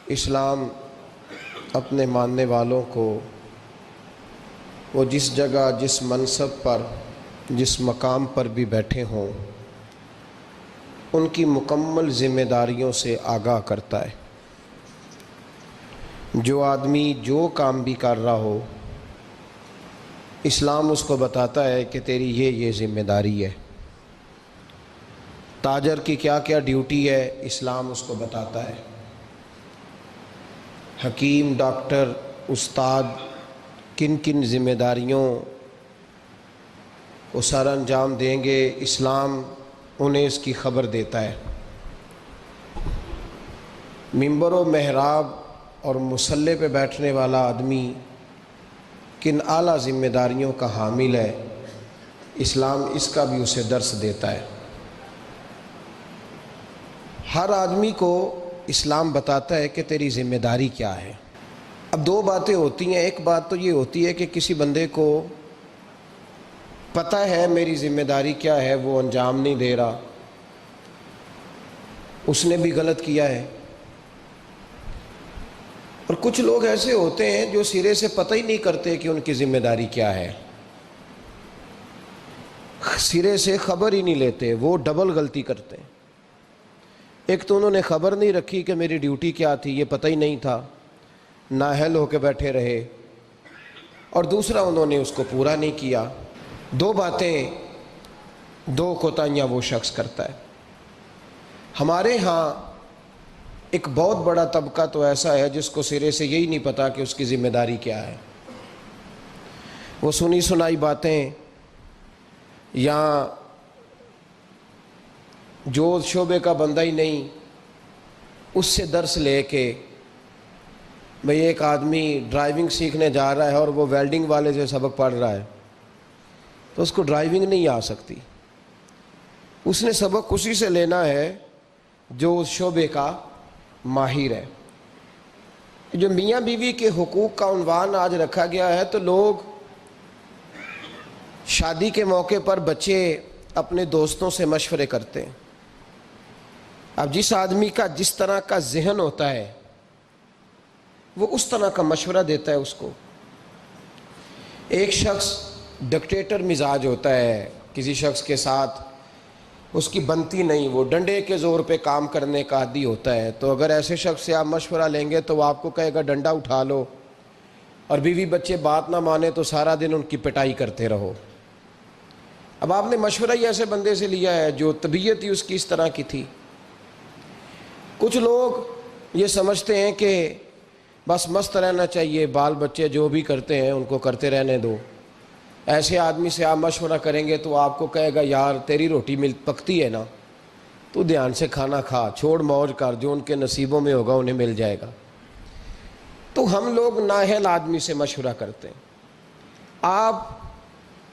اسلام اپنے ماننے والوں کو وہ جس جگہ، جس منصب پر، جس مقام پر بھی بیٹھے ہوں، ان کی مکمل ذمہ داریوں سے آگاہ کرتا ہے۔ جو آدمی جو کام بھی کر رہا ہو، اسلام اس کو بتاتا ہے کہ تیری یہ ذمہ داری ہے۔ تاجر کی کیا کیا ڈیوٹی ہے، اسلام اس کو بتاتا ہے۔ حکیم، ڈاکٹر، استاد کن کن ذمہ داریوں کو سر انجام دیں گے، اسلام انہیں اس کی خبر دیتا ہے۔ ممبر و محراب اور مصلی پہ بیٹھنے والا آدمی کن اعلیٰ ذمہ داریوں کا حامل ہے، اسلام اس کا بھی اسے درس دیتا ہے۔ ہر آدمی کو اسلام بتاتا ہے کہ تیری ذمہ داری کیا ہے۔ اب دو باتیں ہوتی ہیں، ایک بات تو یہ ہوتی ہے کہ کسی بندے کو پتہ ہے میری ذمہ داری کیا ہے، وہ انجام نہیں دے رہا، اس نے بھی غلط کیا ہے۔ اور کچھ لوگ ایسے ہوتے ہیں جو سرے سے پتہ ہی نہیں کرتے کہ ان کی ذمہ داری کیا ہے، سرے سے خبر ہی نہیں لیتے، وہ ڈبل غلطی کرتے ہیں۔ ایک تو انہوں نے خبر نہیں رکھی کہ میری ڈیوٹی کیا تھی، یہ پتہ ہی نہیں تھا، نااہل ہو کے بیٹھے رہے، اور دوسرا انہوں نے اس کو پورا نہیں کیا۔ دو باتیں، دو کوتاہیاں وہ شخص کرتا ہے۔ ہمارے ہاں ایک بہت بڑا طبقہ تو ایسا ہے جس کو سرے سے یہی نہیں پتا کہ اس کی ذمہ داری کیا ہے۔ وہ سنی سنائی باتیں یا جو شعبے کا بندہ ہی نہیں، اس سے درس لے کے، بھئی ایک آدمی ڈرائیونگ سیکھنے جا رہا ہے اور وہ ویلڈنگ والے سے سبق پڑھ رہا ہے، تو اس کو ڈرائیونگ نہیں آ سکتی، اس نے سبق اسی سے لینا ہے جو اس شعبے کا ماہر ہے۔ جو میاں بیوی کے حقوق کا عنوان آج رکھا گیا ہے، تو لوگ شادی کے موقع پر بچے اپنے دوستوں سے مشورے کرتے ہیں۔ اب جس آدمی کا جس طرح کا ذہن ہوتا ہے وہ اس طرح کا مشورہ دیتا ہے اس کو۔ ایک شخص ڈکٹیٹر مزاج ہوتا ہے، کسی شخص کے ساتھ اس کی بنتی نہیں، وہ ڈنڈے کے زور پہ کام کرنے کا عادی ہوتا ہے، تو اگر ایسے شخص سے آپ مشورہ لیں گے تو وہ آپ کو کہے گا ڈنڈا اٹھا لو، اور بیوی بچے بات نہ مانے تو سارا دن ان کی پٹائی کرتے رہو۔ اب آپ نے مشورہ ہی ایسے بندے سے لیا ہے جو طبیعت ہی اس کی اس طرح کی تھی۔ کچھ لوگ یہ سمجھتے ہیں کہ بس مست رہنا چاہیے، بال بچے جو بھی کرتے ہیں ان کو کرتے رہنے دو۔ ایسے آدمی سے آپ مشورہ کریں گے تو آپ کو کہے گا یار تیری روٹی پکتی ہے نا، تو دھیان سے کھانا کھا، چھوڑ موج کر، جو ان کے نصیبوں میں ہوگا انہیں مل جائے گا۔ تو ہم لوگ نااہل آدمی سے مشورہ کرتے ہیں۔ آپ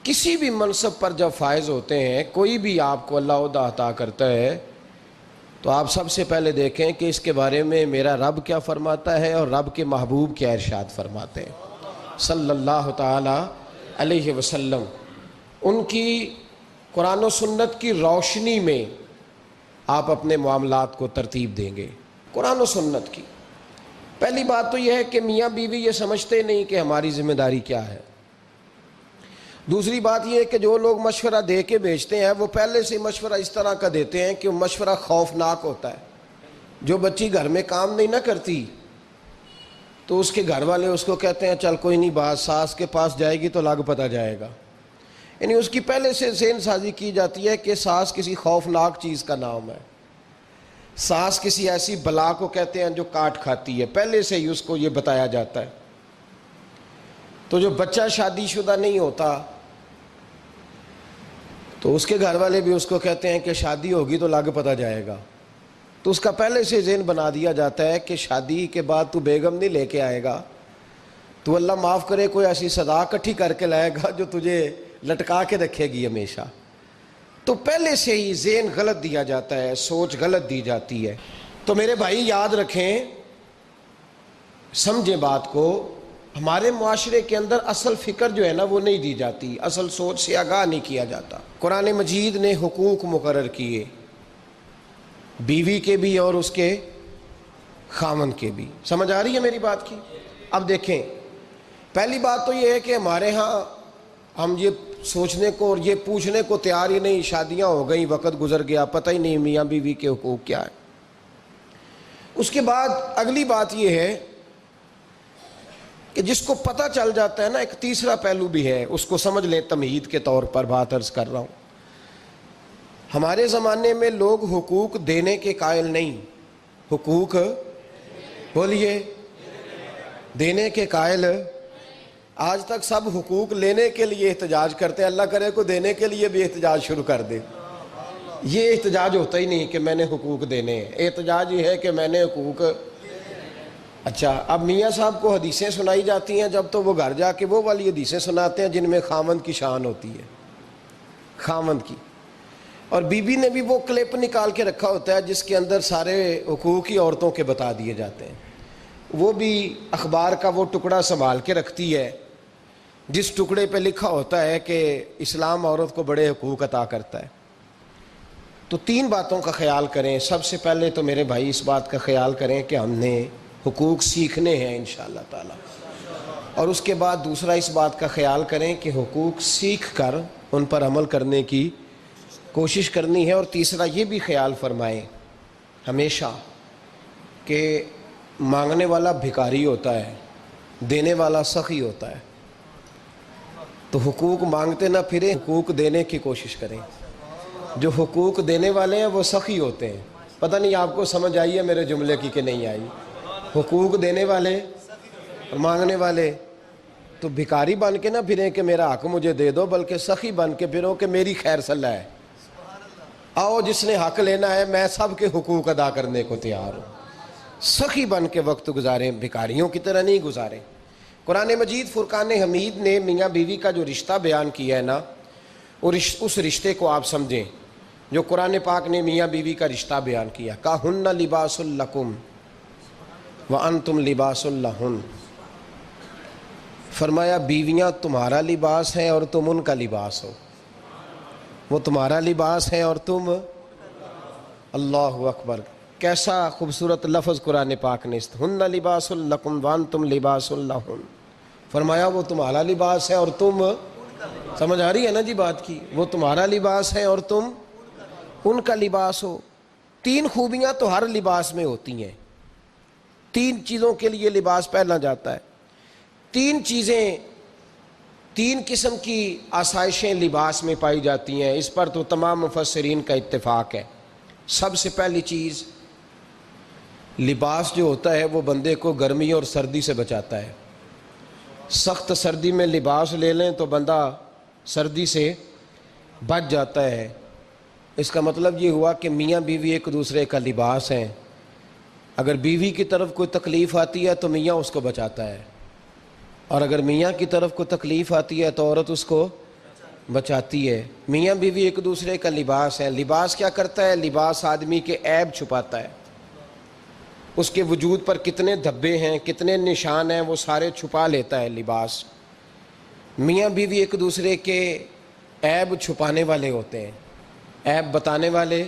کسی بھی منصب پر جب فائز ہوتے ہیں، کوئی بھی آپ کو اللہ عہدہ عطا کرتا ہے، تو آپ سب سے پہلے دیکھیں کہ اس کے بارے میں میرا رب کیا فرماتا ہے اور رب کے محبوب کیا ارشاد فرماتے ہیں صلی اللہ تعالی علیہ وسلم۔ ان کی قرآن و سنت کی روشنی میں آپ اپنے معاملات کو ترتیب دیں گے۔ قرآن و سنت کی پہلی بات تو یہ ہے کہ میاں بیوی یہ سمجھتے نہیں کہ ہماری ذمہ داری کیا ہے۔ دوسری بات یہ ہے کہ جو لوگ مشورہ دے کے بھیجتے ہیں وہ پہلے سے مشورہ اس طرح کا دیتے ہیں کہ وہ مشورہ خوفناک ہوتا ہے۔ جو بچی گھر میں کام نہیں نہ کرتی تو اس کے گھر والے اس کو کہتے ہیں چل کوئی نہیں، بات ساس کے پاس جائے گی تو لگ پتہ جائے گا، یعنی اس کی پہلے سے ذہن سازی کی جاتی ہے کہ ساس کسی خوفناک چیز کا نام ہے، ساس کسی ایسی بلا کو کہتے ہیں جو کاٹ کھاتی ہے، پہلے سے ہی اس کو یہ بتایا جاتا ہے۔ تو جو بچہ شادی شدہ نہیں ہوتا تو اس کے گھر والے بھی اس کو کہتے ہیں کہ شادی ہوگی تو لگ پتہ جائے گا، تو اس کا پہلے سے ذہن بنا دیا جاتا ہے کہ شادی کے بعد تو بیگم نہیں لے کے آئے گا، تو اللہ معاف کرے کوئی ایسی صدا اکٹھی کر کے لائے گا جو تجھے لٹکا کے رکھے گی ہمیشہ۔ تو پہلے سے ہی ذہن غلط دیا جاتا ہے، سوچ غلط دی جاتی ہے۔ تو میرے بھائی یاد رکھیں، سمجھیں بات کو، ہمارے معاشرے کے اندر اصل فکر جو ہے نا وہ نہیں دی جاتی، اصل سوچ سے آگاہ نہیں کیا جاتا۔ قرآن مجید نے حقوق مقرر کیے، بیوی کے بھی اور اس کے خاوند کے بھی۔ سمجھ آ رہی ہے میری بات کی؟ اب دیکھیں، پہلی بات تو یہ ہے کہ ہمارے ہاں ہم یہ سوچنے کو اور یہ پوچھنے کو تیار ہی نہیں، شادیاں ہو گئیں، وقت گزر گیا، پتہ ہی نہیں میاں بیوی کے حقوق کیا ہے۔ اس کے بعد اگلی بات یہ ہے کہ جس کو پتہ چل جاتا ہے نا، ایک تیسرا پہلو بھی ہے، اس کو سمجھ لیں تمہید کے طور پر بات عرض کر رہا ہوں۔ ہمارے زمانے میں لوگ حقوق دینے کے قائل نہیں، حقوق بولیے دینے کے قائل۔ آج تک سب حقوق لینے کے لیے احتجاج کرتے ہیں، اللہ کرے کو دینے کے لیے بھی احتجاج شروع کر دے۔ یہ احتجاج ہوتا ہی نہیں کہ میں نے حقوق دینے ہیں، احتجاج یہ ہے کہ میں نے حقوق۔ اچھا، اب میاں صاحب کو حدیثیں سنائی جاتی ہیں جب تو وہ گھر جا کے وہ والی حدیثیں سناتے ہیں جن میں خاوند کی شان ہوتی ہے، خاوند کی، اور بیوی نے بھی وہ کلپ نکال کے رکھا ہوتا ہے جس کے اندر سارے حقوق ہی عورتوں کے بتا دیے جاتے ہیں۔ وہ بھی اخبار کا وہ ٹکڑا سنبھال کے رکھتی ہے جس ٹکڑے پہ لکھا ہوتا ہے کہ اسلام عورت کو بڑے حقوق عطا کرتا ہے۔ تو تین باتوں کا خیال کریں۔ سب سے پہلے تو میرے بھائی اس بات کا خیال کریں کہ ہم نے حقوق سیکھنے ہیں انشاءاللہ تعالی، اور اس کے بعد دوسرا اس بات کا خیال کریں کہ حقوق سیکھ کر ان پر عمل کرنے کی کوشش کرنی ہے، اور تیسرا یہ بھی خیال فرمائیں ہمیشہ کہ مانگنے والا بھکاری ہوتا ہے، دینے والا سخی ہوتا ہے۔ تو حقوق مانگتے نہ پھریں، حقوق دینے کی کوشش کریں۔ جو حقوق دینے والے ہیں وہ سخی ہوتے ہیں۔ پتہ نہیں آپ کو سمجھ آئی ہے میرے جملے کی کہ نہیں آئی؟ حقوق دینے والے اور مانگنے والے، تو بھکاری بن کے نہ پھریں کہ میرا حق مجھے دے دو، بلکہ سخی بن کے پھرو کہ میری خیر صلاح ہے، آؤ جس نے حق لینا ہے میں سب کے حقوق ادا کرنے کو تیار ہوں۔ سخی بن کے وقت گزاریں، بھکاریوں کی طرح نہیں گزاریں۔ قرآن مجید فرقان حمید نے میاں بیوی کا جو رشتہ بیان کیا ہے نا، اس رشتے کو آپ سمجھیں جو قرآن پاک نے میاں بیوی کا رشتہ بیان کیا۔ کہن لباس لکم وانتم لباس لہن، فرمایا بیویاں تمہارا لباس ہیں اور تم ان کا لباس ہو۔ وہ تمہارا لباس ہیں اور تم، اللہ اکبر، کیسا خوبصورت لفظ قرآن پاک نے، ہن لباس لکم وانتم لباس لہن، فرمایا وہ تمہارا لباس ہے اور تم، سمجھ آ رہی ہے نا جی بات کی؟ وہ تمہارا لباس ہے اور تم ان کا لباس ہو۔ تین خوبیاں تو ہر لباس میں ہوتی ہیں، تین چیزوں کے لیے لباس پہنا جاتا ہے۔ تین چیزیں، تین قسم کی آسائشیں لباس میں پائی جاتی ہیں، اس پر تو تمام مفسرین کا اتفاق ہے۔ سب سے پہلی چیز، لباس جو ہوتا ہے وہ بندے کو گرمی اور سردی سے بچاتا ہے۔ سخت سردی میں لباس لے لیں تو بندہ سردی سے بچ جاتا ہے۔ اس کا مطلب یہ ہوا کہ میاں بیوی ایک دوسرے کا لباس ہیں۔ اگر بیوی کی طرف کوئی تکلیف آتی ہے تو میاں اس کو بچاتا ہے، اور اگر میاں کی طرف کوئی تکلیف آتی ہے تو عورت اس کو بچاتی ہے۔ میاں بیوی ایک دوسرے کا لباس ہے۔ لباس کیا کرتا ہے؟ لباس آدمی کے عیب چھپاتا ہے، اس کے وجود پر کتنے دھبے ہیں، کتنے نشان ہیں، وہ سارے چھپا لیتا ہے لباس۔ میاں بیوی ایک دوسرے کے عیب چھپانے والے ہوتے ہیں، عیب بتانے والے،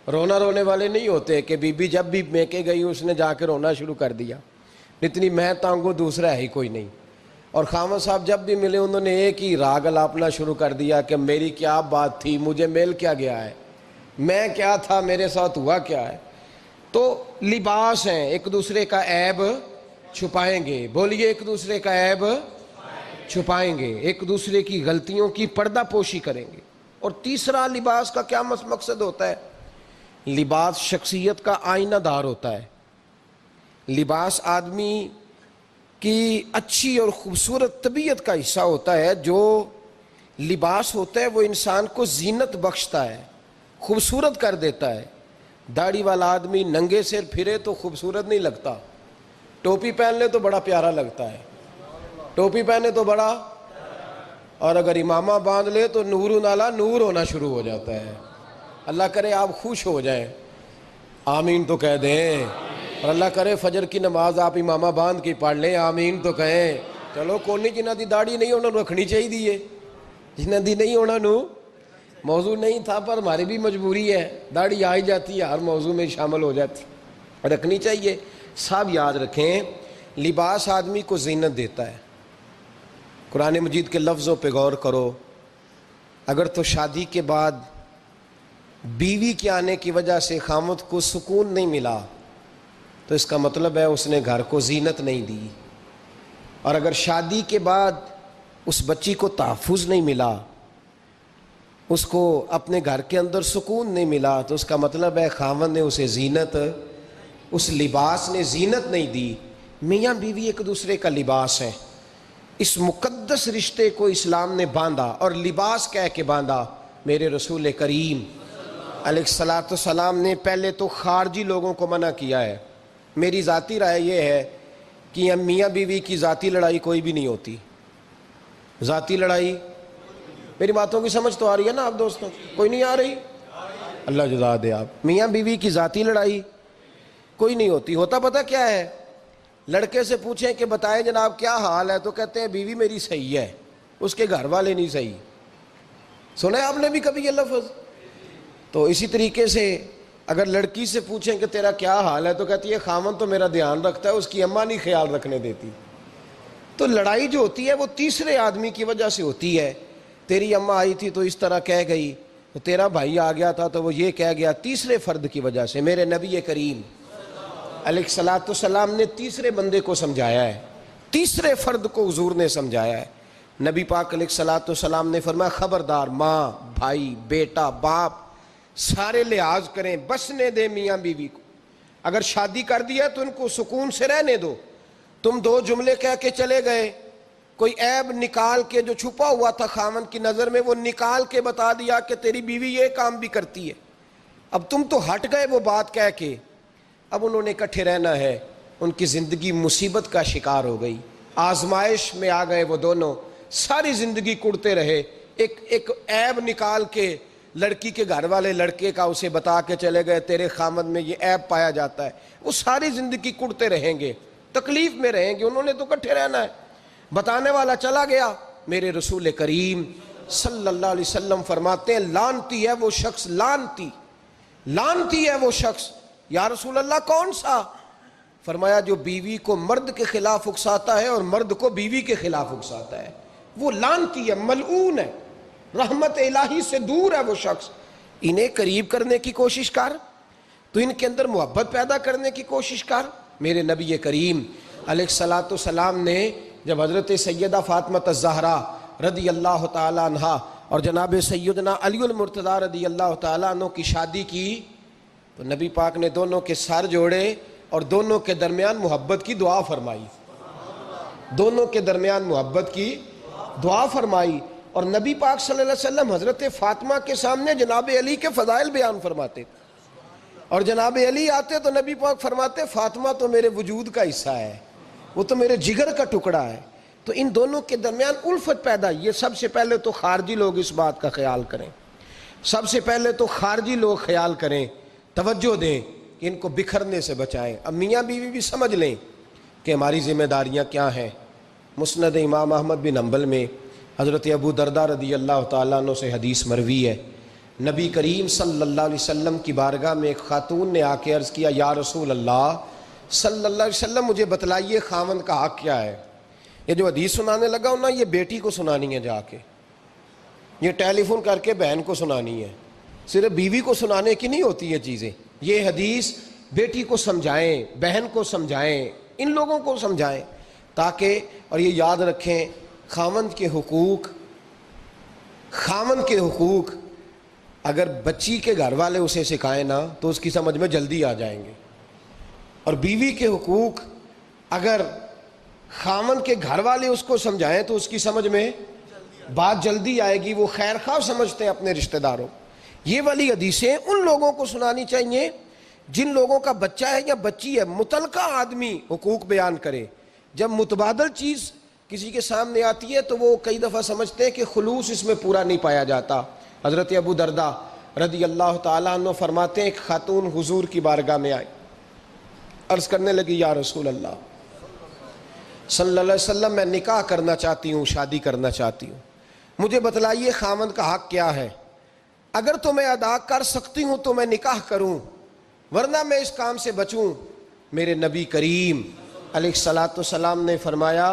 رونا رونے والے نہیں ہوتے کہ بی بی جب بھی میکے گئی اس نے جا کے رونا شروع کر دیا، اتنی میں تانگو دوسرا ہے ہی کوئی نہیں۔ اور خاوند صاحب جب بھی ملے انہوں نے ایک ہی راگ الاپنا شروع کر دیا کہ میری کیا بات تھی، مجھے مل کیا گیا ہے، میں کیا تھا، میرے ساتھ ہوا کیا ہے۔ تو لباس ہیں، ایک دوسرے کا عیب چھپائیں گے، بولیے ایک دوسرے کا عیب چھپائیں گے، ایک دوسرے کی غلطیوں کی پردہ پوشی کریں گے۔ اور تیسرا، لباس کا کیا مقصد ہوتا ہے؟ لباس شخصیت کا آئینہ دار ہوتا ہے۔ لباس آدمی کی اچھی اور خوبصورت طبیعت کا حصہ ہوتا ہے۔ جو لباس ہوتا ہے وہ انسان کو زینت بخشتا ہے، خوبصورت کر دیتا ہے۔ داڑھی والا آدمی ننگے سر پھرے تو خوبصورت نہیں لگتا، ٹوپی پہن لے تو بڑا پیارا لگتا ہے، ٹوپی پہنے تو بڑا، اور اگر امامہ باندھ لے تو نور نالا نور ہونا شروع ہو جاتا ہے۔ اللہ کرے آپ خوش ہو جائیں، آمین تو کہہ دیں، اور اللہ کرے فجر کی نماز آپ امامہ باندھ کی پڑھ لیں، آمین تو کہیں۔ چلو کونی جنہ دی داڑھی نہیں انہوں نے رکھنی چاہیے دیئے، جنہ دی نہیں ہونا نو موضوع نہیں تھا، پر ہماری بھی مجبوری ہے، داڑھی آ ہی جاتی ہے، ہر موضوع میں شامل ہو جاتی۔ رکھنی چاہیے. سب یاد رکھیں لباس آدمی کو زینت دیتا ہے. قرآن مجید کے لفظوں پہ غور کرو. اگر تو شادی کے بعد بیوی کے آنے کی وجہ سے خاوند کو سکون نہیں ملا تو اس کا مطلب ہے اس نے گھر کو زینت نہیں دی. اور اگر شادی کے بعد اس بچی کو تحفظ نہیں ملا, اس کو اپنے گھر کے اندر سکون نہیں ملا, تو اس کا مطلب ہے خاوند نے اسے زینت, اس لباس نے زینت نہیں دی. میاں بیوی ایک دوسرے کا لباس ہے. اس مقدس رشتے کو اسلام نے باندھا اور لباس کہہ کے باندھا. میرے رسول کریم علیہ الصلاۃ والسلام نے پہلے تو خارجی لوگوں کو منع کیا ہے. میری ذاتی رائے یہ ہے کہ میاں بیوی کی ذاتی لڑائی کوئی بھی نہیں ہوتی. ذاتی لڑائی, میری باتوں کی سمجھ تو آ رہی ہے نا آپ دوستوں؟ کوئی نہیں آ رہی؟ اللہ جزا دے. آپ میاں بیوی کی ذاتی لڑائی کوئی نہیں ہوتی. ہوتا پتہ کیا ہے؟ لڑکے سے پوچھیں کہ بتائیں جناب کیا حال ہے, تو کہتے ہیں بیوی میری صحیح ہے, اس کے گھر والے نہیں صحیح. سنا ہے آپ نے بھی کبھی یہ لفظ؟ تو اسی طریقے سے اگر لڑکی سے پوچھیں کہ تیرا کیا حال ہے, تو کہتی ہے خاوند تو میرا دھیان رکھتا ہے, اس کی اماں نہیں خیال رکھنے دیتی. تو لڑائی جو ہوتی ہے وہ تیسرے آدمی کی وجہ سے ہوتی ہے. تیری اماں آئی تھی تو اس طرح کہہ گئی, تو تیرا بھائی آ گیا تھا تو وہ یہ کہہ گیا, تیسرے فرد کی وجہ سے. میرے نبی کریم علیہ الصلاۃ والسلام نے تیسرے بندے کو سمجھایا ہے, تیسرے فرد کو حضور نے سمجھایا ہے. نبی پاک علیہ الصلاۃ والسلام نے فرمایا خبردار ماں, بھائی, بیٹا, باپ سارے لحاظ کریں, بسنے دیں میاں بیوی کو. اگر شادی کر دیا تو ان کو سکون سے رہنے دو. تم دو جملے کہہ کے چلے گئے, کوئی عیب نکال کے جو چھپا ہوا تھا خاوند کی نظر میں وہ نکال کے بتا دیا کہ تیری بیوی یہ کام بھی کرتی ہے. اب تم تو ہٹ گئے وہ بات کہہ کے, اب انہوں نے اکٹھے رہنا ہے. ان کی زندگی مصیبت کا شکار ہو گئی, آزمائش میں آ گئے وہ دونوں, ساری زندگی کڑتے رہے. ایک عیب نکال کے لڑکی کے گھر والے لڑکے کا اسے بتا کے چلے گئے تیرے خامد میں یہ عیب پایا جاتا ہے. وہ ساری زندگی کڑتے رہیں گے, تکلیف میں رہیں گے. انہوں نے تو اکٹھے رہنا ہے. بتانے والا چلا گیا. میرے رسول کریم صلی اللہ علیہ وسلم فرماتے ہیں لعنتی ہے وہ شخص, لعنتی ہے وہ شخص. یا رسول اللہ کون سا؟ فرمایا جو بیوی کو مرد کے خلاف اکساتا ہے اور مرد کو بیوی کے خلاف اکساتا ہے, وہ لعنتی ہے, ملعون ہے, رحمت الہی سے دور ہے وہ شخص. انہیں قریب کرنے کی کوشش کر, تو ان کے اندر محبت پیدا کرنے کی کوشش کر. میرے نبی کریم علیہ الصلاۃ والسلام نے جب حضرت سیدہ فاطمہ الزہرا رضی اللہ تعالی عنہا اور جناب سیدنا علی المرتضیٰ رضی اللہ تعالی عنہ کی شادی کی, تو نبی پاک نے دونوں کے سر جوڑے اور دونوں کے درمیان محبت کی دعا فرمائی. دونوں کے درمیان محبت کی دعا فرمائی. اور نبی پاک صلی اللہ علیہ وسلم حضرت فاطمہ کے سامنے جناب علی کے فضائل بیان فرماتے, اور جناب علی آتے تو نبی پاک فرماتے فاطمہ تو میرے وجود کا حصہ ہے, وہ تو میرے جگر کا ٹکڑا ہے. تو ان دونوں کے درمیان الفت پیدا. یہ سب سے پہلے تو خارجی لوگ اس بات کا خیال کریں, سب سے پہلے تو خارجی لوگ خیال کریں, توجہ دیں کہ ان کو بکھرنے سے بچائیں. اب میاں بیوی بھی سمجھ لیں کہ ہماری ذمہ داریاں کیا ہیں. مسند امام احمد بن حنبل میں حضرت ابو درداء رضی اللہ تعالیٰ عنہ سے حدیث مروی ہے, نبی کریم صلی اللہ علیہ وسلم کی بارگاہ میں ایک خاتون نے آ کے عرض کیا یا رسول اللہ صلی اللہ علیہ وسلم مجھے بتلائیے خاوند کا حق کیا ہے. یہ جو حدیث سنانے لگا ہوں نا, یہ بیٹی کو سنانی ہے جا کے, یہ ٹیلی فون کر کے بہن کو سنانی ہے, صرف بیوی کو سنانے کی نہیں ہوتی یہ چیزیں. یہ حدیث بیٹی کو سمجھائیں, بہن کو سمجھائیں, ان لوگوں کو سمجھائیں تاکہ, اور یہ یاد رکھیں خاوند کے حقوق اگر بچی کے گھر والے اسے سکھائیں نا تو اس کی سمجھ میں جلدی آ جائیں گے, اور بیوی کے حقوق اگر خاوند کے گھر والے اس کو سمجھائیں تو اس کی سمجھ میں بات جلدی آئے گی. وہ خیر خواہ سمجھتے ہیں اپنے رشتہ داروں. یہ والی حدیثیں ان لوگوں کو سنانی چاہیے جن لوگوں کا بچہ ہے یا بچی ہے. متعلقہ آدمی حقوق بیان کرے. جب متبادل چیز کسی کے سامنے آتی ہے تو وہ کئی دفعہ سمجھتے ہیں کہ خلوص اس میں پورا نہیں پایا جاتا. حضرت ابو درداء رضی اللہ تعالیٰ عنہ فرماتے ہیں ایک خاتون حضور کی بارگاہ میں آئی, عرض کرنے لگی یا رسول اللہ صلی اللہ علیہ وسلم میں نکاح کرنا چاہتی ہوں, شادی کرنا چاہتی ہوں, مجھے بتلائیے خاوند کا حق کیا ہے. اگر تو میں ادا کر سکتی ہوں تو میں نکاح کروں, ورنہ میں اس کام سے بچوں. میرے نبی کریم علیہ الصلاۃ والسلام نے فرمایا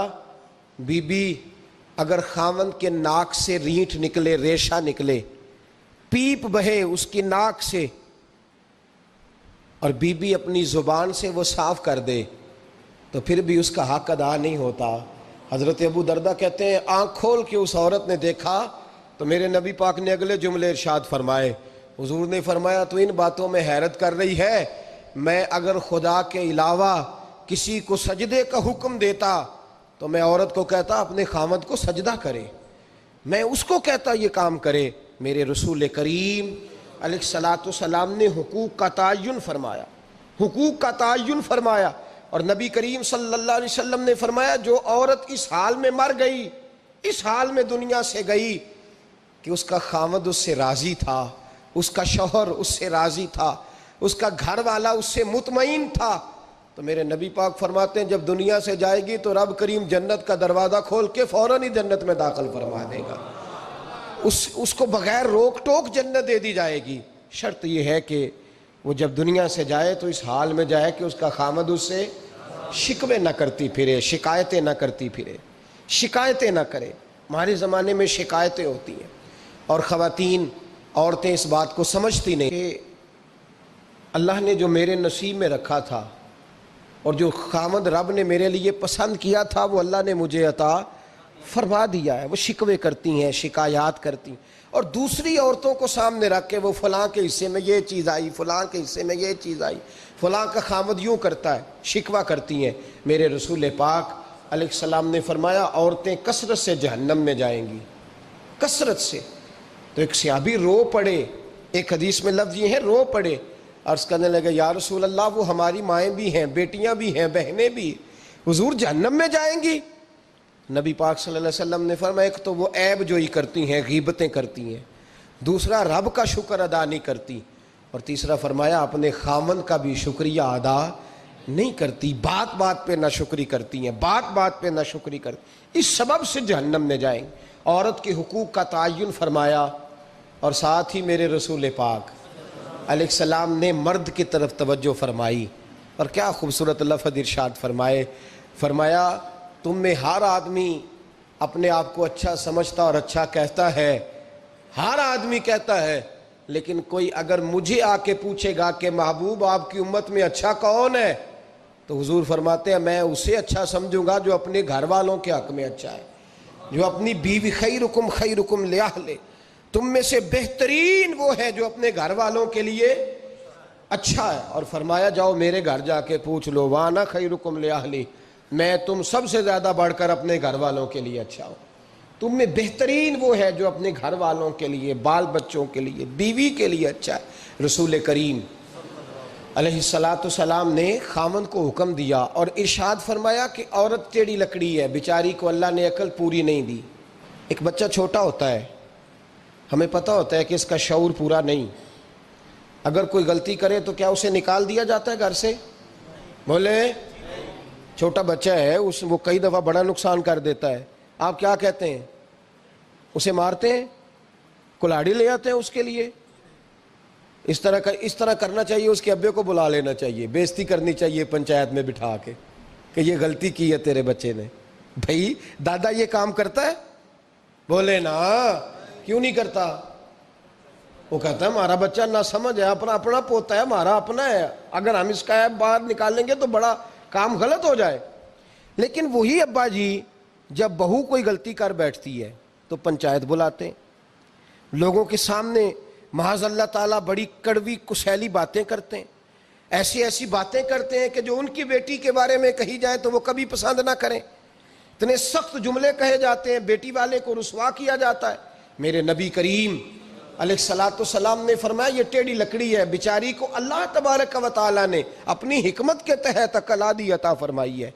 بی بی اگر خاوند کے ناک سے رینٹ نکلے، ریشہ نکلے، پیپ بہے اس کی ناک سے، اور بی بی اپنی زبان سے وہ صاف کر دے تو پھر بھی اس کا حق ادا نہیں ہوتا۔ حضرت ابو دردہ کہتے ہیں آنکھ کھول کے اس عورت نے دیکھا تو میرے نبی پاک نے اگلے جملے ارشاد فرمائے، حضور نے فرمایا تو ان باتوں میں حیرت کر رہی ہے، میں اگر خدا کے علاوہ کسی کو سجدے کا حکم دیتا تو میں عورت کو کہتا اپنے خاوند کو سجدہ کرے، میں اس کو کہتا یہ کام کرے۔ میرے رسول کریم علیہ الصلاۃ والسلام نے حقوق کا تعین فرمایا، حقوق کا تعین فرمایا، اور نبی کریم صلی اللہ علیہ وسلم نے فرمایا جو عورت اس حال میں مر گئی، اس حال میں دنیا سے گئی کہ اس کا خاوند اس سے راضی تھا، اس کا شوہر اس سے راضی تھا، اس کا گھر والا اس سے مطمئن تھا، تو میرے نبی پاک فرماتے ہیں جب دنیا سے جائے گی تو رب کریم جنت کا دروازہ کھول کے فوراً ہی جنت میں داخل فرما دے گا، اس کو بغیر روک ٹوک جنت دے دی جائے گی۔ شرط یہ ہے کہ وہ جب دنیا سے جائے تو اس حال میں جائے کہ اس کا خاوند اس سے شکوے نہ کرتی پھرے، شکایتیں نہ کرتی پھرے، شکایتیں نہ کرے۔ ہمارے زمانے میں شکایتیں ہوتی ہیں اور خواتین، عورتیں اس بات کو سمجھتی نہیں کہ اللہ نے جو میرے نصیب میں رکھا تھا اور جو خاوند رب نے میرے لیے پسند کیا تھا وہ اللہ نے مجھے عطا فرما دیا ہے۔ وہ شکوے کرتی ہیں، شکایات کرتی ہیں، اور دوسری عورتوں کو سامنے رکھ کے وہ فلاں کے حصے میں یہ چیز آئی، فلاں کے حصے میں یہ چیز آئی، فلاں کا خاوند یوں کرتا ہے، شکوہ کرتی ہیں۔ میرے رسول پاک علیہ السلام نے فرمایا عورتیں کثرت سے جہنم میں جائیں گی، کثرت سے۔ تو ایک صحابی رو پڑے، ایک حدیث میں لفظ یہ ہے رو پڑے، عرض کرنے لگے یا رسول اللہ وہ ہماری مائیں بھی ہیں، بیٹیاں بھی ہیں، بہنیں بھی، حضور جہنم میں جائیں گی؟ نبی پاک صلی اللہ علیہ وسلم نے فرمایا ایک تو وہ عیب جوئی کرتی ہیں، غیبتیں کرتی ہیں، دوسرا رب کا شکر ادا نہیں کرتی، اور تیسرا فرمایا اپنے خاوند کا بھی شکریہ ادا نہیں کرتی، بات بات پہ ناشکری کرتی ہیں، بات بات پہ ناشکری کرتی، اس سبب سے جہنم میں جائیں۔ عورت کے حقوق کا تعین فرمایا، اور ساتھ ہی میرے رسول پاک علیہ السلام نے مرد کی طرف توجہ فرمائی، اور کیا خوبصورت لفظ ارشاد فرمائے، فرمایا تم میں ہر آدمی اپنے آپ کو اچھا سمجھتا اور اچھا کہتا ہے، ہر آدمی کہتا ہے، لیکن کوئی اگر مجھے آ کے پوچھے گا کہ محبوب آپ کی امت میں اچھا کون ہے، تو حضور فرماتے ہیں میں اسے اچھا سمجھوں گا جو اپنے گھر والوں کے حق میں اچھا ہے، جو اپنی بیوی خیرکم لأہلہ، تم میں سے بہترین وہ ہے جو اپنے گھر والوں کے لیے اچھا ہے۔ اور فرمایا جاؤ میرے گھر جا کے پوچھ لو وانا خیرکم لأہلہ، میں تم سب سے زیادہ بڑھ کر اپنے گھر والوں کے لیے اچھا ہوں، تم میں بہترین وہ ہے جو اپنے گھر والوں کے لیے، بال بچوں کے لیے، بیوی کے لیے اچھا ہے۔ رسول کریم علیہ الصلاۃ والسلام نے خاوند کو حکم دیا اور ارشاد فرمایا کہ عورت ٹیڑھی لکڑی ہے، بیچاری کو اللہ نے عقل پوری نہیں دی۔ ایک بچہ چھوٹا ہوتا ہے، ہمیں پتہ ہوتا ہے کہ اس کا شعور پورا نہیں، اگر کوئی غلطی کرے تو کیا اسے نکال دیا جاتا ہے گھر سے؟ بولے، چھوٹا بچہ ہے وہ کئی دفعہ بڑا نقصان کر دیتا ہے، آپ کیا کہتے ہیں؟ اسے مارتے ہیں، کلاڑی لے آتے ہیں اس کے لیے؟ اس طرح کرنا چاہیے، اس کے ابے کو بلا لینا چاہیے، بےعزتی کرنی چاہیے پنچایت میں بٹھا کے کہ یہ غلطی کی ہے تیرے بچے نے۔ بھائی دادا یہ کام کرتا ہے؟ بولے نا، کیوں نہیں کرتا؟ وہ کہتا ہے ہمارا بچہ نہ سمجھ ہے، اپنا پوتا ہے، ہمارا اپنا ہے، اگر ہم اس کا باہر نکالیں گے تو بڑا کام غلط ہو جائے۔ لیکن وہی ابا جی جب بہو کوئی غلطی کر بیٹھتی ہے تو پنچایت بلاتے ہیں، لوگوں کے سامنے معاذ اللہ تعالیٰ بڑی کڑوی کسیلی باتیں کرتے ہیں، ایسی باتیں کرتے ہیں کہ جو ان کی بیٹی کے بارے میں کہی جائے تو وہ کبھی پسند نہ کریں، اتنے سخت جملے کہے جاتے ہیں، بیٹی والے کو رسوا کیا جاتا ہے۔ میرے نبی کریم علیہ الصلاۃ والسلام نے فرمایا یہ ٹیڑھی لکڑی ہے، بیچاری کو اللہ تبارک و تعالیٰ نے اپنی حکمت کے تحت عقل عادی عطا فرمائی ہے،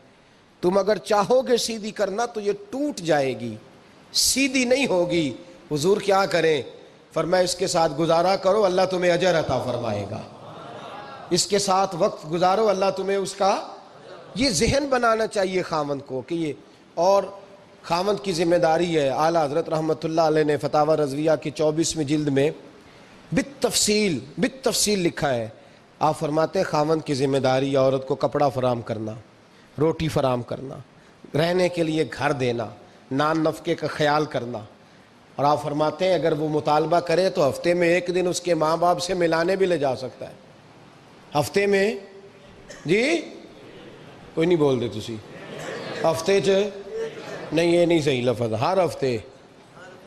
تم اگر چاہو گے سیدھی کرنا تو یہ ٹوٹ جائے گی، سیدھی نہیں ہوگی۔ حضور کیا کریں؟ فرمایا اس کے ساتھ گزارا کرو، اللہ تمہیں اجر عطا فرمائے گا، اس کے ساتھ وقت گزارو، اللہ تمہیں اس کا، یہ ذہن بنانا چاہیے خاوند کو کہ یہ، اور خاوند کی ذمہ داری ہے۔ اعلیٰ حضرت رحمۃ اللہ علیہ نے فتاوی رضویہ کی 24ویں جلد میں بالتفصیل لکھا ہے، آپ فرماتے ہیں خاوند کی ذمہ داری عورت کو کپڑا فراہم کرنا، روٹی فراہم کرنا، رہنے کے لیے گھر دینا، نان نفقے کا خیال کرنا، اور آپ فرماتے ہیں اگر وہ مطالبہ کرے تو ہفتے میں ایک دن اس کے ماں باپ سے ملانے بھی لے جا سکتا ہے۔ ہفتے میں جی کوئی نہیں بول دے تسی ہفتے چ نہیں، یہ نہیں صحیح لفظ، ہر ہفتے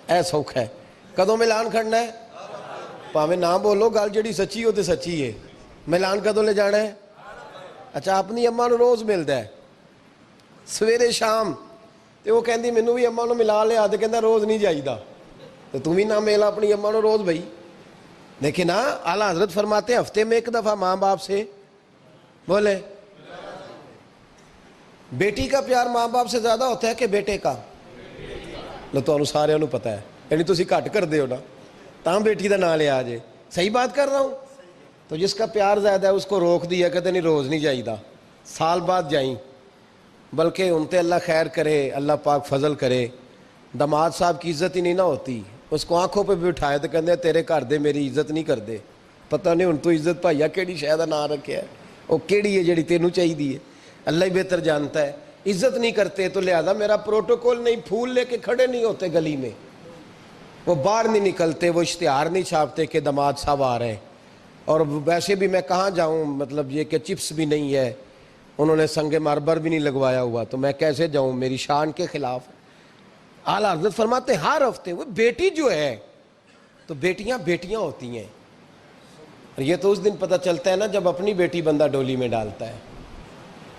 اے سوکھ ہے۔ کدوں ملان کھڑنا ہے؟ پاویں نہ بولو، گل جڑی سچی ہو تے سچی ہے۔ ملان کدوں لے جانا ہے؟ اچھا اپنی اماں نو روز ملدا ہے سویرے شام، تے وہ کہندی مینوں بھی اماں نو ملا لیا، تے کہندا روز نہیں جائیدا، تو تم بھی نہ ملا اپنی اماں نو روز بھائی۔ دیکھیں نا اعلیٰ حضرت فرماتے ہیں ہفتے میں ایک دفعہ ماں باپ سے بولے۔ بیٹی کا پیار ماں باپ سے زیادہ ہوتا ہے کہ بیٹے کا؟ لو تو سارے نو پتہ ہے، یعنی تسی گھٹ کر دے ہو نا تاں بیٹی دا نام لیا جے۔ صحیح بات کر رہا ہوں؟ تو جس کا پیار زیادہ ہے اس کو روک دیا، کہتے نہیں روز نہیں جائیدا، سال بعد جائیں، بلکہ ان تے اللہ خیر کرے، اللہ پاک فضل کرے۔ داماد صاحب کی عزت ہی نہیں نہ ہوتی، اس کو آنکھوں پہ بھی اٹھائے تو کہتے ہیں تیرے گھر دے میری عزت نہیں کر دے۔ پتہ نہیں ان تو عزت بھائیا کیڑی شاید نہ رکھیا ہے، وہ کیڑی ہے جڑی تینوں چاہیے ہے، اللہ ہی بہتر جانتا ہے۔ عزت نہیں کرتے تو لہذا میرا پروٹوکول نہیں، پھول لے کے کھڑے نہیں ہوتے گلی میں، وہ باہر نہیں نکلتے، وہ اشتہار نہیں چھاپتے کہ داماد صاحب آ رہے ہیں۔ اور ویسے بھی میں کہاں جاؤں، مطلب یہ کہ چپس بھی نہیں ہے، انہوں نے سنگ ماربر بھی نہیں لگوایا ہوا، تو میں کیسے جاؤں، میری شان کے خلاف۔ اعلیٰ حضرت فرماتے ہیں ہر ہفتے وہ بیٹی جو ہے، تو بیٹیاں بیٹیاں ہوتی ہیں، اور یہ تو اس دن پتہ چلتا ہے نا جب اپنی بیٹی بندہ ڈولی میں ڈالتا ہے،